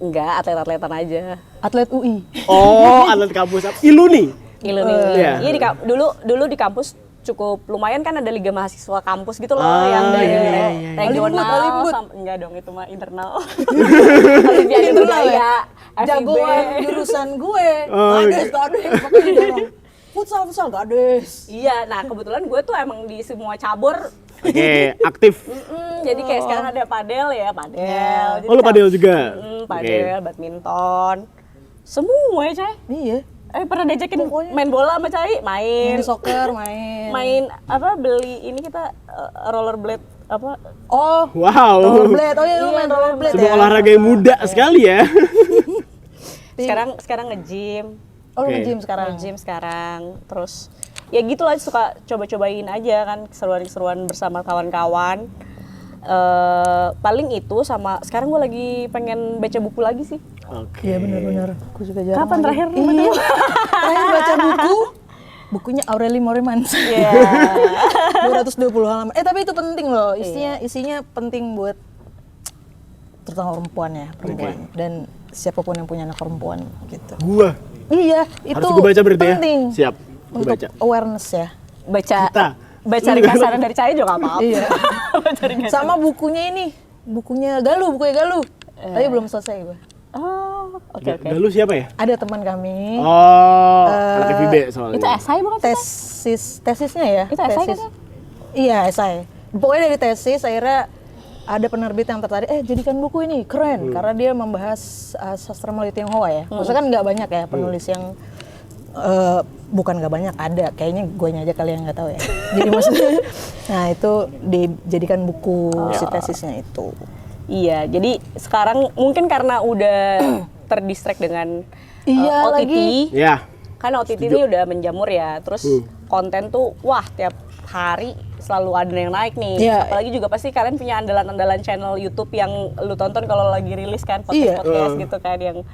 [SPEAKER 1] enggak atlet-atletan aja.
[SPEAKER 2] Atlet UI.
[SPEAKER 3] Oh, atlet kampus apa? Ilu nih.
[SPEAKER 1] Iya, dulu di kampus cukup lumayan kan, ada liga mahasiswa kampus gitu loh, yang dari regional enggak dong, itu mah internal. Olimpiade budaya,
[SPEAKER 2] Jagoan jurusan gue. Gades, makanya dorong. Futsal gades.
[SPEAKER 1] Iya, nah kebetulan gue tuh emang di semua cabur.
[SPEAKER 3] Oke, aktif.
[SPEAKER 1] Jadi kayak sekarang ada padel. Jadi
[SPEAKER 3] Oh, lu padel juga?
[SPEAKER 1] Padel, badminton, semua ya, Cai.
[SPEAKER 2] Iya.
[SPEAKER 1] Pernah diajakin main bola sama Cai?
[SPEAKER 2] Main
[SPEAKER 1] Main.
[SPEAKER 2] soccer,
[SPEAKER 1] Main apa, beli ini kita rollerblade apa?
[SPEAKER 2] Oh,
[SPEAKER 3] Wow.
[SPEAKER 2] rollerblade. Oh iya, lu main rollerblade
[SPEAKER 3] Sebuah
[SPEAKER 2] ya.
[SPEAKER 3] olahraga yang muda sekali ya.
[SPEAKER 1] Sekarang nge-gym.
[SPEAKER 2] Oh, lu
[SPEAKER 3] Oke.
[SPEAKER 2] nge-gym sekarang.
[SPEAKER 1] Nge-gym sekarang. Terus ya gitu lah, suka coba-cobain aja kan, keseruan-keseruan bersama kawan-kawan. Paling itu, sama sekarang gue lagi pengen baca buku lagi sih.
[SPEAKER 3] Oke.
[SPEAKER 2] Iya benar-benar. Aku juga jarang.
[SPEAKER 1] Kapan
[SPEAKER 2] lagi.
[SPEAKER 1] terakhir lu
[SPEAKER 2] Iya. Terakhir baca buku. Bukunya Aureli Morimans.
[SPEAKER 1] Iya.
[SPEAKER 2] 220 halaman. Tapi itu penting loh. Isinya penting buat terutama perempuan ya, dan siapapun yang punya anak perempuan gitu.
[SPEAKER 3] Gua
[SPEAKER 2] Iya, itu
[SPEAKER 3] harus gua baca berarti
[SPEAKER 2] penting.
[SPEAKER 3] ya. Siap. Gua
[SPEAKER 2] Untuk
[SPEAKER 3] baca.
[SPEAKER 2] awareness ya.
[SPEAKER 1] Baca ringkasan dari Cai juga nggak apa-apa.
[SPEAKER 2] Iya. Sama bukunya ini, bukunya Galuh. Tapi belum selesai gue.
[SPEAKER 1] Oh, oke.
[SPEAKER 3] Galuh siapa ya?
[SPEAKER 2] Ada teman kami.
[SPEAKER 3] Oh, anak FIB soalnya.
[SPEAKER 1] Itu esai bukan sih?
[SPEAKER 2] Tesisnya ya.
[SPEAKER 1] Itu esai kan?
[SPEAKER 2] Iya, esai. Pokoknya dari tesis akhirnya ada penerbit yang tertarik, jadikan buku ini keren karena dia membahas sastra melalui Tionghoa ya. Maksudnya kan nggak banyak ya penulis yang bukan nggak banyak, ada kayaknya gue aja kali yang nggak tahu ya. Jadi maksudnya, nah itu dijadikan buku si tesisnya itu.
[SPEAKER 1] Iya, jadi sekarang mungkin karena udah terdistract dengan
[SPEAKER 2] Iya,
[SPEAKER 1] OTT.
[SPEAKER 2] lagi.
[SPEAKER 3] Ya.
[SPEAKER 1] Kan OTT ini udah menjamur ya. Terus konten tuh wah tiap hari selalu ada yang naik nih.
[SPEAKER 2] Iya.
[SPEAKER 1] Apalagi juga pasti kalian punya andalan-andalan channel YouTube yang lu tonton kalau lagi rilis kan podcast gitu kan yang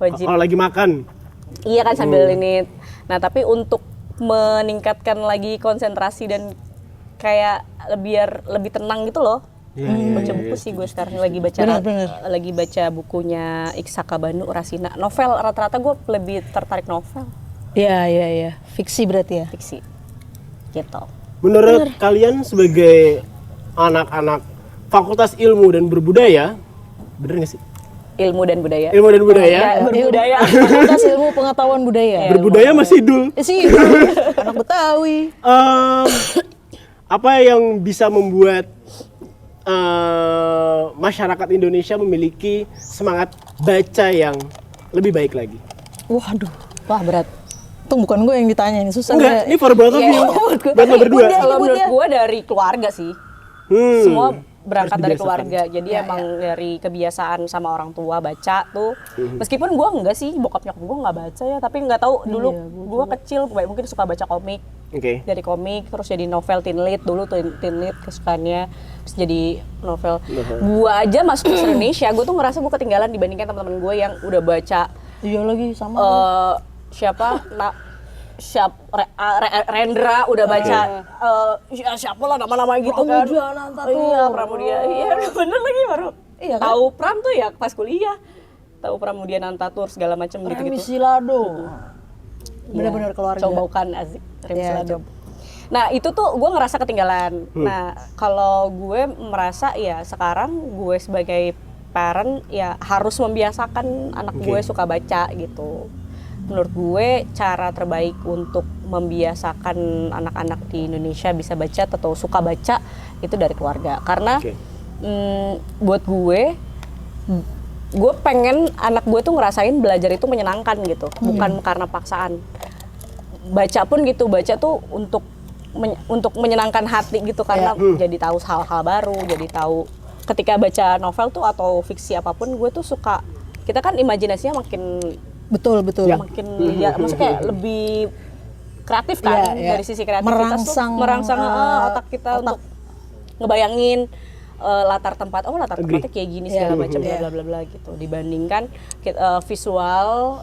[SPEAKER 1] wajib.
[SPEAKER 3] Kalau lagi makan.
[SPEAKER 1] Iya kan sambil ini. Nah, tapi untuk meningkatkan lagi konsentrasi dan kayak biar lebih tenang gitu loh. Baca buku sih gue sekarang lagi baca lagi baca bukunya Iksaka Banu Rasina. Novel rata-rata gue lebih tertarik novel.
[SPEAKER 2] Iya. Fiksi berarti ya?
[SPEAKER 1] Fiksi. Gitu.
[SPEAKER 3] Menurut kalian sebagai anak-anak Fakultas Ilmu dan Berbudaya, bener nggak sih?
[SPEAKER 1] Ilmu dan budaya.
[SPEAKER 3] Ilmu dan budaya.
[SPEAKER 1] Berbudaya.
[SPEAKER 2] Fakultas Ilmu Pengetahuan Budaya.
[SPEAKER 3] Berbudaya masih dul.
[SPEAKER 2] Sih, anak Betawi.
[SPEAKER 3] Apa yang bisa membuat masyarakat Indonesia memiliki semangat baca yang lebih baik lagi?
[SPEAKER 2] Waduh, wah berat. Tuh bukan gue yang ditanya, ini susah.
[SPEAKER 3] Enggak, ini for both of you. Buat lo berdua.
[SPEAKER 1] Kalau menurut gue dari keluarga sih. Semua berangkat dari keluarga. Jadi emang dari kebiasaan sama orang tua baca tuh. Meskipun gue enggak sih, bokap nyokap gue enggak baca ya, tapi enggak tahu dulu gue kecil mungkin suka baca komik. Dari komik terus jadi novel teen lead dulu teen lead kesukaannya, terus jadi novel. Gue aja masuk ke Indonesia, gue tuh ngerasa gue ketinggalan dibandingkan teman-teman gue yang udah baca.
[SPEAKER 2] Iya lagi sama.
[SPEAKER 1] Rendra udah baca siapa lah nama-nama gitu kan.
[SPEAKER 2] Pramudia Anantatur.
[SPEAKER 1] Iya, Pramudia. Iya, bener lagi baru. Iya kan? Tahu Pram tuh ya pas kuliah. Tahu Pramudia Anantatur segala macam gitu-gitu.
[SPEAKER 2] Remi Silado. Benar-benar keluarga.
[SPEAKER 1] Coba bukan Azik, Remi Silado. Nah, itu tuh gue ngerasa ketinggalan. Nah, kalau gue merasa ya sekarang gue sebagai parent ya harus membiasakan anak gue suka baca gitu. Menurut gue cara terbaik untuk membiasakan anak-anak di Indonesia bisa baca atau suka baca itu dari keluarga. Karena buat gue pengen anak gue tuh ngerasain belajar itu menyenangkan gitu, bukan karena paksaan. Baca pun gitu, baca tuh untuk menyenangkan hati gitu karena jadi tahu hal-hal baru, jadi tahu ketika baca novel tuh atau fiksi apapun gue tuh suka, kita kan imajinasinya makin
[SPEAKER 2] betul
[SPEAKER 1] makin ya maksudnya kayak lebih kreatif kan dari sisi kreativitas merangsang otak kita untuk ngebayangin latar tempatnya kayak gini segala macam bla bla bla gitu, dibandingkan visual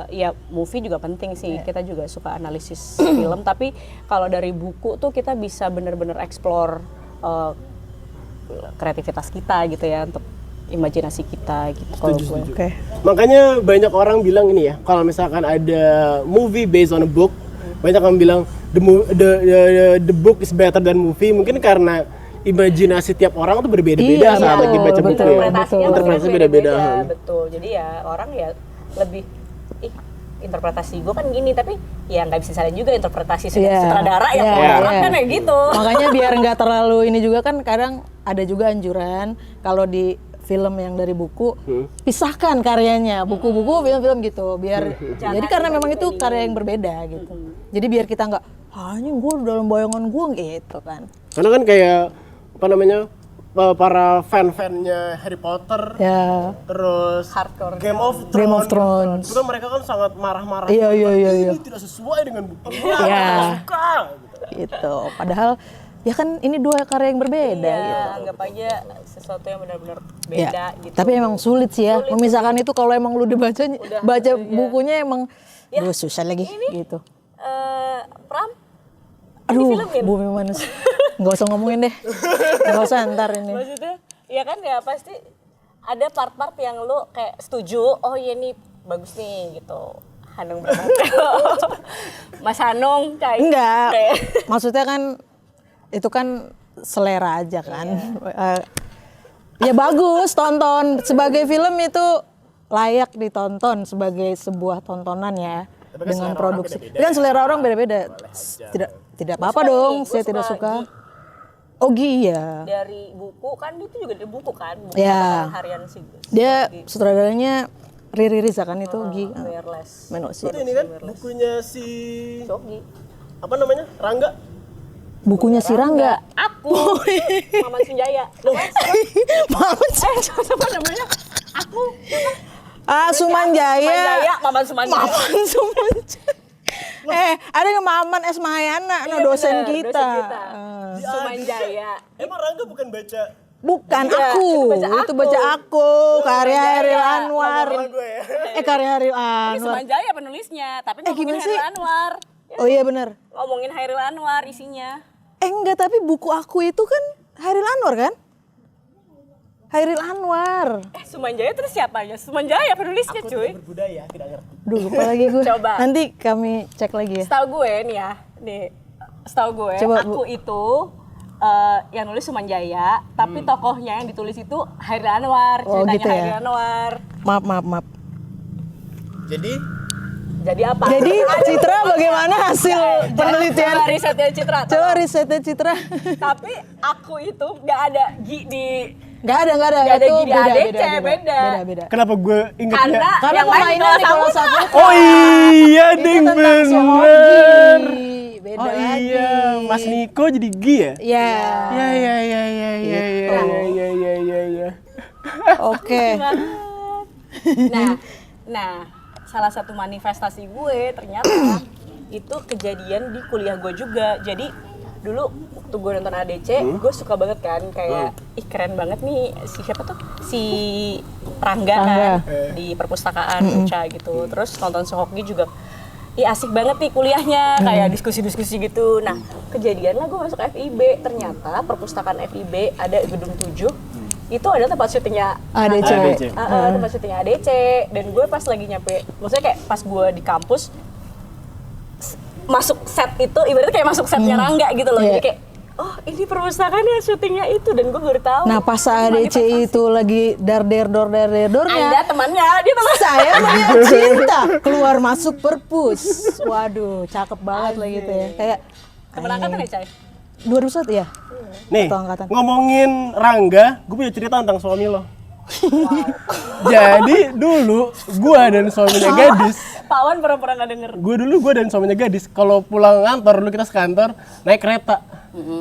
[SPEAKER 1] ya movie juga penting sih, kita juga suka analisis film, tapi kalau dari buku tuh kita bisa benar-benar explore kreativitas kita gitu ya, untuk imajinasi kita gitu. Kalau gue.
[SPEAKER 3] Makanya banyak orang bilang ini ya, kalau misalkan ada movie based on a book, banyak orang bilang the book is better than movie, mungkin karena imajinasi tiap orang tuh berbeda-beda saat lagi baca buku ya. Interpretasinya beda-beda.
[SPEAKER 1] Betul. Jadi ya orang ya lebih interpretasi gue kan gini, tapi ya nggak bisa salin juga interpretasi sutradara yang orang kan kayak gitu.
[SPEAKER 2] Makanya biar nggak terlalu ini juga kan kadang ada juga anjuran kalau di film yang dari buku pisahkan karyanya, buku-buku film-film gitu, biar jadi karena memang itu karya yang berbeda gitu. Jadi biar kita nggak hanya gue dalam bayangan gue gitu kan.
[SPEAKER 3] Karena kan kayak apa namanya, para fan-fannya Harry Potter, terus
[SPEAKER 1] hardcore
[SPEAKER 3] Game of Thrones. Itu mereka kan sangat marah-marah.
[SPEAKER 2] Iya.
[SPEAKER 3] Ini tidak sesuai dengan buku. Suka.
[SPEAKER 2] Gitu. Padahal ya kan ini dua karya yang berbeda. Gitu.
[SPEAKER 1] Anggap aja sesuatu yang benar-benar beda gitu.
[SPEAKER 2] Tapi emang sulit sih ya memisahkan itu kalau emang lu baca bukunya emang susah lagi gitu.
[SPEAKER 1] Pram?
[SPEAKER 2] Aduh, Bumi Manusia. Nggak usah ngomongin deh. Nggak usah ntar ini.
[SPEAKER 1] Maksudnya, ya kan ya pasti ada part-part yang lu kayak setuju, oh iya nih bagus nih gitu. Hanung Bramantyo. Mas Hanung kayak.
[SPEAKER 2] Enggak. Maksudnya kan itu kan selera aja kan. Ya bagus, tonton. Sebagai film itu layak ditonton sebagai sebuah tontonan ya. Tapi dengan produksi. Kan selera orang beda-beda. Tidak apa-apa dong, saya tidak suka. Ogi iya.
[SPEAKER 1] Dari buku kan itu juga dari buku kan, buku harian sih.
[SPEAKER 2] Dia sutradaranya Riri Riza kan itu Ogi.
[SPEAKER 3] Ini kan bukunya si Sogi. Apa namanya? Rangga.
[SPEAKER 2] Bukunya si Rangga.
[SPEAKER 1] Aku. Maman Sunjaya.
[SPEAKER 2] Maman
[SPEAKER 1] Siapa namanya? Aku.
[SPEAKER 2] Sumanjaya.
[SPEAKER 1] Maman Sumanjaya.
[SPEAKER 2] Maman Sumanjaya. Ada yang Maman S. Mahayana,
[SPEAKER 1] Iya,
[SPEAKER 2] dosen
[SPEAKER 1] bener,
[SPEAKER 2] kita.
[SPEAKER 1] Sumanjaya.
[SPEAKER 3] Emang Rangga bukan baca
[SPEAKER 2] Bukan
[SPEAKER 1] Iya,
[SPEAKER 2] aku,
[SPEAKER 1] itu
[SPEAKER 2] baca aku, karya Hairil Anwar.
[SPEAKER 3] orang gue ya?
[SPEAKER 2] Karya Hairil
[SPEAKER 1] Ini
[SPEAKER 2] Anwar.
[SPEAKER 1] Sumanjaya penulisnya, tapi ngomongin
[SPEAKER 2] gimana sih?
[SPEAKER 1] Hairil Anwar.
[SPEAKER 2] Oh iya benar.
[SPEAKER 1] Ngomongin Hairil Anwar isinya.
[SPEAKER 2] Enggak, tapi buku aku itu kan Hairil Anwar kan? Hairil Anwar.
[SPEAKER 1] Sumanjaya terus siapanya? Sumanjaya penulisnya,
[SPEAKER 3] Aku
[SPEAKER 1] cuy.
[SPEAKER 3] tidak berbudaya, tidak ngerti.
[SPEAKER 2] Duh, lupa lagi gue.
[SPEAKER 1] Coba.
[SPEAKER 2] Nanti kami cek lagi ya.
[SPEAKER 1] Setahu gue nih ya, setahu gue,
[SPEAKER 2] Coba,
[SPEAKER 1] aku
[SPEAKER 2] Bu.
[SPEAKER 1] itu yang nulis Sumanjaya, tapi tokohnya yang ditulis itu Hairil Anwar,
[SPEAKER 2] Oh,
[SPEAKER 1] ceritanya
[SPEAKER 2] gitu ya?
[SPEAKER 1] Hairil Anwar.
[SPEAKER 2] Maaf.
[SPEAKER 1] Jadi apa?
[SPEAKER 2] Jadi Citra bagaimana hasil penelitian?
[SPEAKER 1] Coba risetnya Citra.
[SPEAKER 2] Coba risetnya Citra.
[SPEAKER 1] Tapi aku itu nggak ada
[SPEAKER 2] Gak ada.
[SPEAKER 1] Nggak ada
[SPEAKER 2] Itu
[SPEAKER 1] Gi di ADC, beda.
[SPEAKER 2] Beda.
[SPEAKER 3] Kenapa gue ingetnya?
[SPEAKER 2] Karena
[SPEAKER 1] yang lain
[SPEAKER 2] pemainnya
[SPEAKER 1] kelas
[SPEAKER 2] Nicola
[SPEAKER 1] aku.
[SPEAKER 2] Saputra.
[SPEAKER 3] Oh iya,
[SPEAKER 2] Itu
[SPEAKER 3] ding
[SPEAKER 2] tentang si
[SPEAKER 3] bener.
[SPEAKER 2] Hogi. Beda
[SPEAKER 3] Oh
[SPEAKER 2] lagi.
[SPEAKER 3] iya, Mas Niko jadi Gi ya?
[SPEAKER 2] Iya.
[SPEAKER 3] Ya.
[SPEAKER 2] Oke.
[SPEAKER 1] Nah, salah satu manifestasi gue ternyata itu kejadian di kuliah gue juga. Jadi dulu waktu gue nonton ADC, gue suka banget kan kayak ih keren banget nih siapa tuh si Rangga kan di perpustakaan Uca gitu. Terus nonton Sohoki juga ih asik banget nih kuliahnya, kayak diskusi-diskusi gitu. Nah, kejadian lah gue masuk FIB, ternyata perpustakaan FIB ada gedung 7. Itu ada tempat syutingnya
[SPEAKER 2] ADC.
[SPEAKER 1] tempat syutingnya ADC. Dan gue pas lagi nyampe, maksudnya kayak pas gue di kampus masuk set itu ibaratnya kayak masuk setnya Rangga gitu loh. Jadi kayak oh ini perpustakaan ya syutingnya itu, dan gue baru tahu.
[SPEAKER 2] Nah pas ADC itu lagi dordornya.
[SPEAKER 1] Anda temannya, dia teman.
[SPEAKER 2] Saya punya cinta keluar masuk perpus. Waduh, cakep banget lah gitu ya. Kayak
[SPEAKER 1] Temen angkatan ya, Cai?
[SPEAKER 2] 2001 ya?
[SPEAKER 3] Nih,
[SPEAKER 2] Atau angkatan.
[SPEAKER 3] ngomongin Rangga, gue punya cerita tentang suami lo. Jadi dulu gue dan suaminya gadis,
[SPEAKER 1] Pak Wan pura-pura nggak denger.
[SPEAKER 3] gue dan suaminya gadis, kalau pulang kantor, dulu kita sekantor, naik kereta.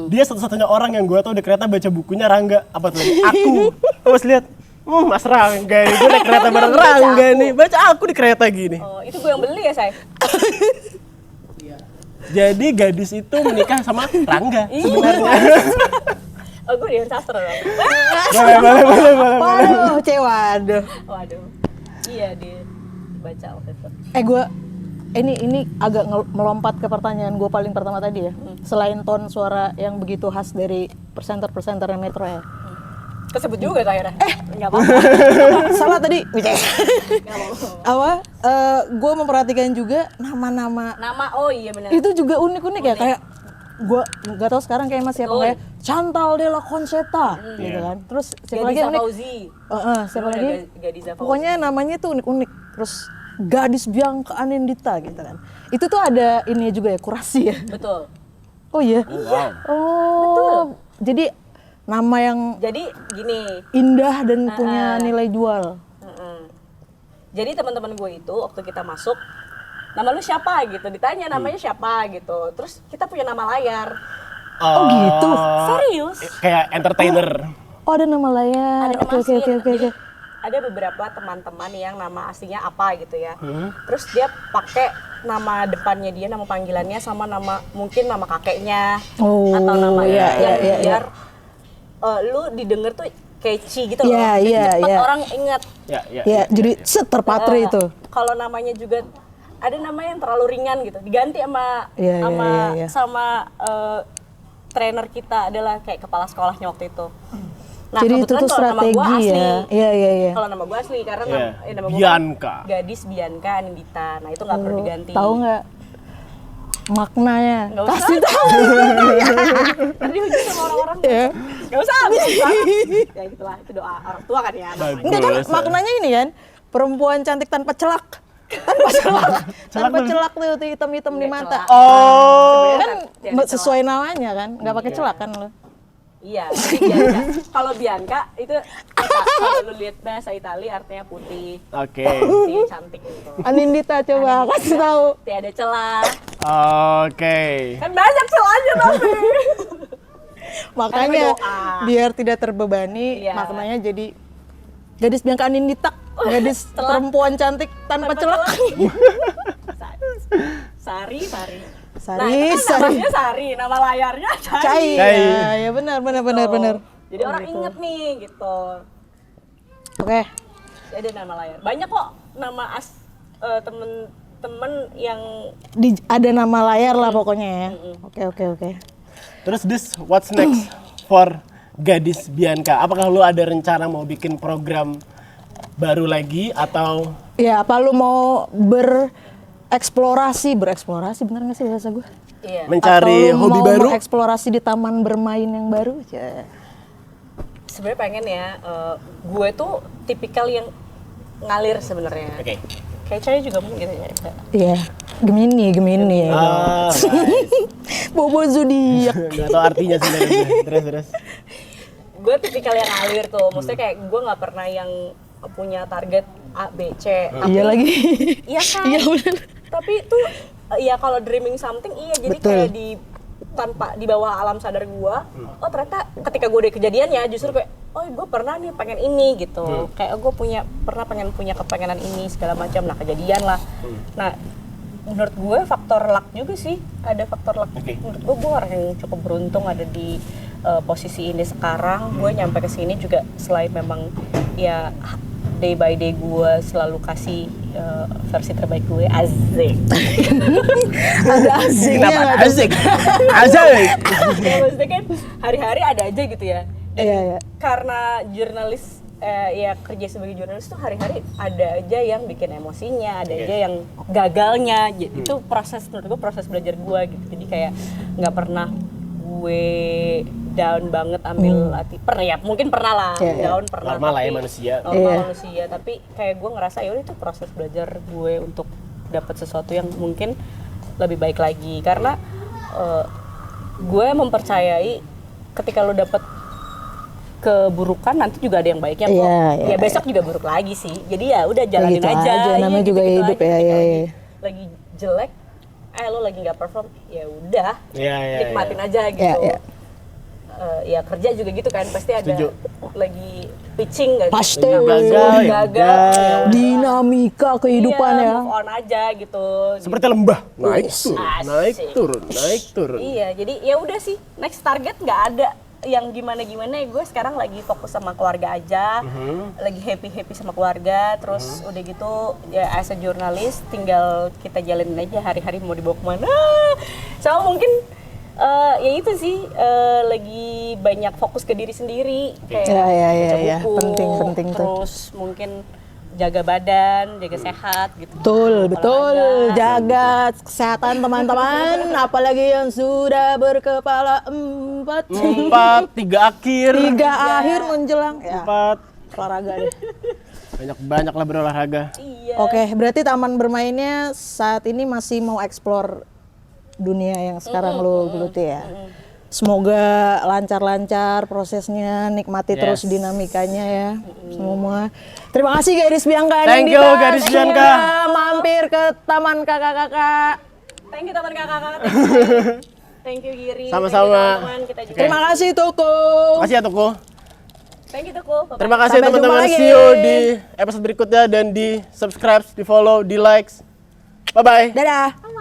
[SPEAKER 3] Dia satu-satunya orang yang gue tau di kereta baca bukunya Rangga. Apa tuh? Aku. Terus lihat, Mas Rangga nih, gue naik kereta bareng Rangga nih, baca aku di kereta gini.
[SPEAKER 1] Oh, itu gue yang beli ya, Say?
[SPEAKER 3] Jadi gadis itu menikah sama Rangga sebenarnya.
[SPEAKER 1] Oh, gue di sastra dong.
[SPEAKER 3] boleh.
[SPEAKER 2] Waduh, waduh.
[SPEAKER 1] Waduh. Iya, dibaca waktu itu.
[SPEAKER 2] Gue ini agak melompat ke pertanyaan gue paling pertama tadi ya. Selain ton suara yang begitu khas dari presenter Metro ya.
[SPEAKER 1] Kesebut juga akhirnya. Enggak apa-apa.
[SPEAKER 2] Salah tadi.
[SPEAKER 1] Enggak apa-apa.
[SPEAKER 2] Apa? Gue memperhatikan juga nama-nama.
[SPEAKER 1] Nama, oh iya benar.
[SPEAKER 2] Itu juga unik-unik ya, kayak gue nggak tahu sekarang kayak masih apa kayak Chantal Della Concetta gitu kan. Terus siapa lagi yang unik? Siapa lagi? Pokoknya namanya tuh unik-unik. Terus Gadis Bianca Anindita gitu kan. Itu tuh ada ini juga ya, kurasi ya.
[SPEAKER 1] Betul.
[SPEAKER 2] Oh iya.
[SPEAKER 3] Wow.
[SPEAKER 2] Oh.
[SPEAKER 1] Betul.
[SPEAKER 2] Jadi nama yang
[SPEAKER 1] Jadi gini.
[SPEAKER 2] indah dan punya nilai jual.
[SPEAKER 1] Jadi teman-teman gue itu waktu kita masuk, nama lu siapa gitu, ditanya namanya siapa gitu. Terus kita punya nama layar.
[SPEAKER 2] Oh gitu.
[SPEAKER 1] Serius?
[SPEAKER 3] Kayak entertainer.
[SPEAKER 2] Oh ada nama layar.
[SPEAKER 1] Ada nama
[SPEAKER 2] Oke.
[SPEAKER 1] asli. Jadi, ada beberapa teman-teman yang nama aslinya apa gitu ya. Terus dia pakai nama depannya dia, nama panggilannya sama nama mungkin nama kakeknya atau nama biar lu didengar tuh catchy gitu loh. Cepet orang ingat.
[SPEAKER 2] Ya, jadi terpatri itu.
[SPEAKER 1] Kalau namanya juga ada nama yang terlalu ringan gitu, diganti sama sama trainer kita adalah kayak kepala sekolahnya waktu itu. Nah,
[SPEAKER 2] jadi itu tuh strategi ya. Iya.
[SPEAKER 1] Kalau nama gue asli karena nama gue
[SPEAKER 3] Bianca.
[SPEAKER 1] Gadis Bianca Anindita. Nah, itu nggak perlu diganti.
[SPEAKER 2] Tahu nggak maknanya?
[SPEAKER 1] Nggak usah.
[SPEAKER 2] Pasti tahu.
[SPEAKER 1] Tadi hujung sama orang-orang. Nggak usah. Ya gitulah, itu doa orang tua kan ya.
[SPEAKER 2] Enggak kan maknanya ini kan, perempuan cantik tanpa celak. Tanpa celak tuh hitam-hitam di mata.
[SPEAKER 3] Oh.
[SPEAKER 2] Kan sesuai namanya kan, nggak pakai celak kan lo.
[SPEAKER 1] Iya, jadi Bianca. Kalau Bianca itu kalau lu lihat bahasa Itali artinya putih.
[SPEAKER 3] Oke.
[SPEAKER 1] Putih cantik gitu.
[SPEAKER 2] Anindita coba kasih tahu.
[SPEAKER 1] Tiada celah.
[SPEAKER 3] Oke.
[SPEAKER 1] Kan banyak celahnya tapi.
[SPEAKER 2] Makanya
[SPEAKER 1] berdoa.
[SPEAKER 2] biar tidak terbebani,
[SPEAKER 1] Iya.
[SPEAKER 2] maknanya jadi gadis Bianca Anindita, gadis perempuan cantik tanpa celak.
[SPEAKER 1] Sari.
[SPEAKER 2] Sari,
[SPEAKER 1] Nah, itu kan
[SPEAKER 2] Sari.
[SPEAKER 1] namanya Sari, nama layarnya Cai.
[SPEAKER 2] Cai.
[SPEAKER 3] Cai.
[SPEAKER 2] Ya benar.
[SPEAKER 1] Jadi orang inget nih gitu.
[SPEAKER 2] Oke.
[SPEAKER 1] Ada nama layar. Banyak kok nama temen-temen yang
[SPEAKER 2] Ada nama layar lah pokoknya ya. Oke.
[SPEAKER 3] Terus what's next for Gadis Bianca? Apakah lu ada rencana mau bikin program baru lagi atau
[SPEAKER 2] Ya, apa lu mau bereksplorasi bener nggak sih bahasa gue?
[SPEAKER 1] iya.
[SPEAKER 3] mencari
[SPEAKER 2] Atau lu
[SPEAKER 3] hobi
[SPEAKER 2] mau
[SPEAKER 3] baru?
[SPEAKER 2] eksplorasi di taman bermain yang baru? Ya.
[SPEAKER 1] Sebenarnya pengen ya, gue tuh tipikal yang ngalir sebenarnya.
[SPEAKER 3] Oke.
[SPEAKER 1] Kayak Cai juga mungkin ya.
[SPEAKER 2] Iya, Gemini.
[SPEAKER 3] Ah,
[SPEAKER 2] Bobo zodiak.
[SPEAKER 3] nggak tahu artinya sebenarnya. Terus.
[SPEAKER 1] Gue tipikal yang ngalir tuh, maksudnya kayak gue nggak pernah yang punya target A, B, C.
[SPEAKER 2] Iya lagi.
[SPEAKER 1] Iya kan?
[SPEAKER 2] Iya benar.
[SPEAKER 1] Tapi itu ya kalau dreaming something iya, jadi
[SPEAKER 2] Betul.
[SPEAKER 1] kayak tanpa di bawah alam sadar gue, oh ternyata ketika gue udah kejadian ya justru kayak, oh gue pernah nih pengen ini gitu, kayak gue pernah pengen punya kepengenan ini segala macam, nah kejadian lah. Nah menurut gue faktor luck juga sih, ada faktor luck.
[SPEAKER 3] Oke.
[SPEAKER 1] Menurut gue orang yang cukup beruntung ada di posisi ini sekarang. Gue nyampe ke sini juga selain memang ya day by day gue selalu kasih versi terbaik gue, asik.
[SPEAKER 2] Ada asiknya
[SPEAKER 3] Kenapa
[SPEAKER 2] nggak tuh?
[SPEAKER 3] asik? Asik.
[SPEAKER 1] Ya maksudnya kan hari-hari ada aja gitu ya. Dan
[SPEAKER 2] Iya.
[SPEAKER 1] karena jurnalis ya kerja sebagai jurnalis tuh hari-hari ada aja yang bikin emosinya, ada aja yang gagalnya. Jadi itu proses, menurut gue proses belajar gue gitu. Jadi kayak nggak pernah gue down banget ambil hati. Ya mungkin pernah lah,
[SPEAKER 2] Iya, iya.
[SPEAKER 1] down pernah.
[SPEAKER 3] Normal lah ya
[SPEAKER 1] tapi-
[SPEAKER 3] manusia.
[SPEAKER 1] Normal
[SPEAKER 2] Iya.
[SPEAKER 1] manusia, tapi kayak gue ngerasa ya udah itu proses belajar gue untuk dapat sesuatu yang mungkin lebih baik lagi. Karena gue mempercayai ketika lo dapet keburukan nanti juga ada yang baiknya kok.
[SPEAKER 2] Iya.
[SPEAKER 1] Ya besok juga buruk lagi sih. Jadi ya udah jalanin
[SPEAKER 2] gitu
[SPEAKER 1] aja.
[SPEAKER 2] aja, namanya
[SPEAKER 1] Iya,
[SPEAKER 2] juga
[SPEAKER 1] gitu-gitu
[SPEAKER 2] hidup
[SPEAKER 1] aja.
[SPEAKER 2] ya,
[SPEAKER 1] Ketika
[SPEAKER 2] iya.
[SPEAKER 1] lagi jelek, lo lagi nggak perform, ya udah.
[SPEAKER 3] Iya.
[SPEAKER 1] Nikmatin aja gitu.
[SPEAKER 2] Iya.
[SPEAKER 1] Ya kerja juga gitu kan, pasti ada
[SPEAKER 3] Setuju.
[SPEAKER 1] lagi pitching nggak?
[SPEAKER 2] Pasti.
[SPEAKER 3] Gagal, ya
[SPEAKER 1] gagal.
[SPEAKER 3] udah.
[SPEAKER 1] Ya udah.
[SPEAKER 2] Dinamika kehidupan
[SPEAKER 1] Iya,
[SPEAKER 2] ya.
[SPEAKER 1] move on aja gitu.
[SPEAKER 3] Seperti lembah, naik turun,
[SPEAKER 1] Asik.
[SPEAKER 3] naik turun, naik turun.
[SPEAKER 1] Iya, jadi ya udah sih, next target nggak ada yang gimana-gimana. Gue sekarang lagi fokus sama keluarga aja, lagi happy sama keluarga. Terus udah gitu ya as a jurnalis tinggal kita jalanin aja hari-hari mau dibawa kemana. So mungkin ya itu sih lagi banyak fokus ke diri sendiri, kayak
[SPEAKER 2] Iya,
[SPEAKER 1] baca
[SPEAKER 2] iya.
[SPEAKER 1] buku,
[SPEAKER 2] Penting tuh.
[SPEAKER 1] terus mungkin jaga badan, jaga sehat gitu.
[SPEAKER 2] Betul.
[SPEAKER 1] Olahraga.
[SPEAKER 2] Jaga kesehatan teman-teman, apalagi yang sudah berkepala 4.
[SPEAKER 3] 3 akhir.
[SPEAKER 2] 3 akhir menjelang ya.
[SPEAKER 3] 4.
[SPEAKER 2] Olahraga deh.
[SPEAKER 3] Banyak lah berolahraga.
[SPEAKER 1] Iya.
[SPEAKER 2] Oke, berarti taman bermainnya saat ini masih mau explore dunia yang sekarang lo geluti ya. Semoga lancar-lancar prosesnya, nikmati terus
[SPEAKER 3] Yes.
[SPEAKER 2] dinamikanya ya semua. Terima kasih Gadis Bianca
[SPEAKER 3] Thank you,
[SPEAKER 2] Anindita.
[SPEAKER 3] Gadis
[SPEAKER 2] Sudah
[SPEAKER 3] Bianca.
[SPEAKER 2] mampir ke taman kakak-kakak.
[SPEAKER 1] Thank you teman kakak-kakak. Thank you Giri.
[SPEAKER 3] Sama-sama.
[SPEAKER 1] Thank you, teman-teman. Kita juga.
[SPEAKER 2] Terima kasih Toko.
[SPEAKER 3] Makasih ya Toko.
[SPEAKER 1] Thank you Tuku. Bye-bye.
[SPEAKER 3] Terima kasih
[SPEAKER 2] Sampai jumpa
[SPEAKER 3] teman-teman.
[SPEAKER 2] lagi.
[SPEAKER 3] See you di episode berikutnya dan di subscribe, di follow, di likes. Bye bye.
[SPEAKER 2] Dadah.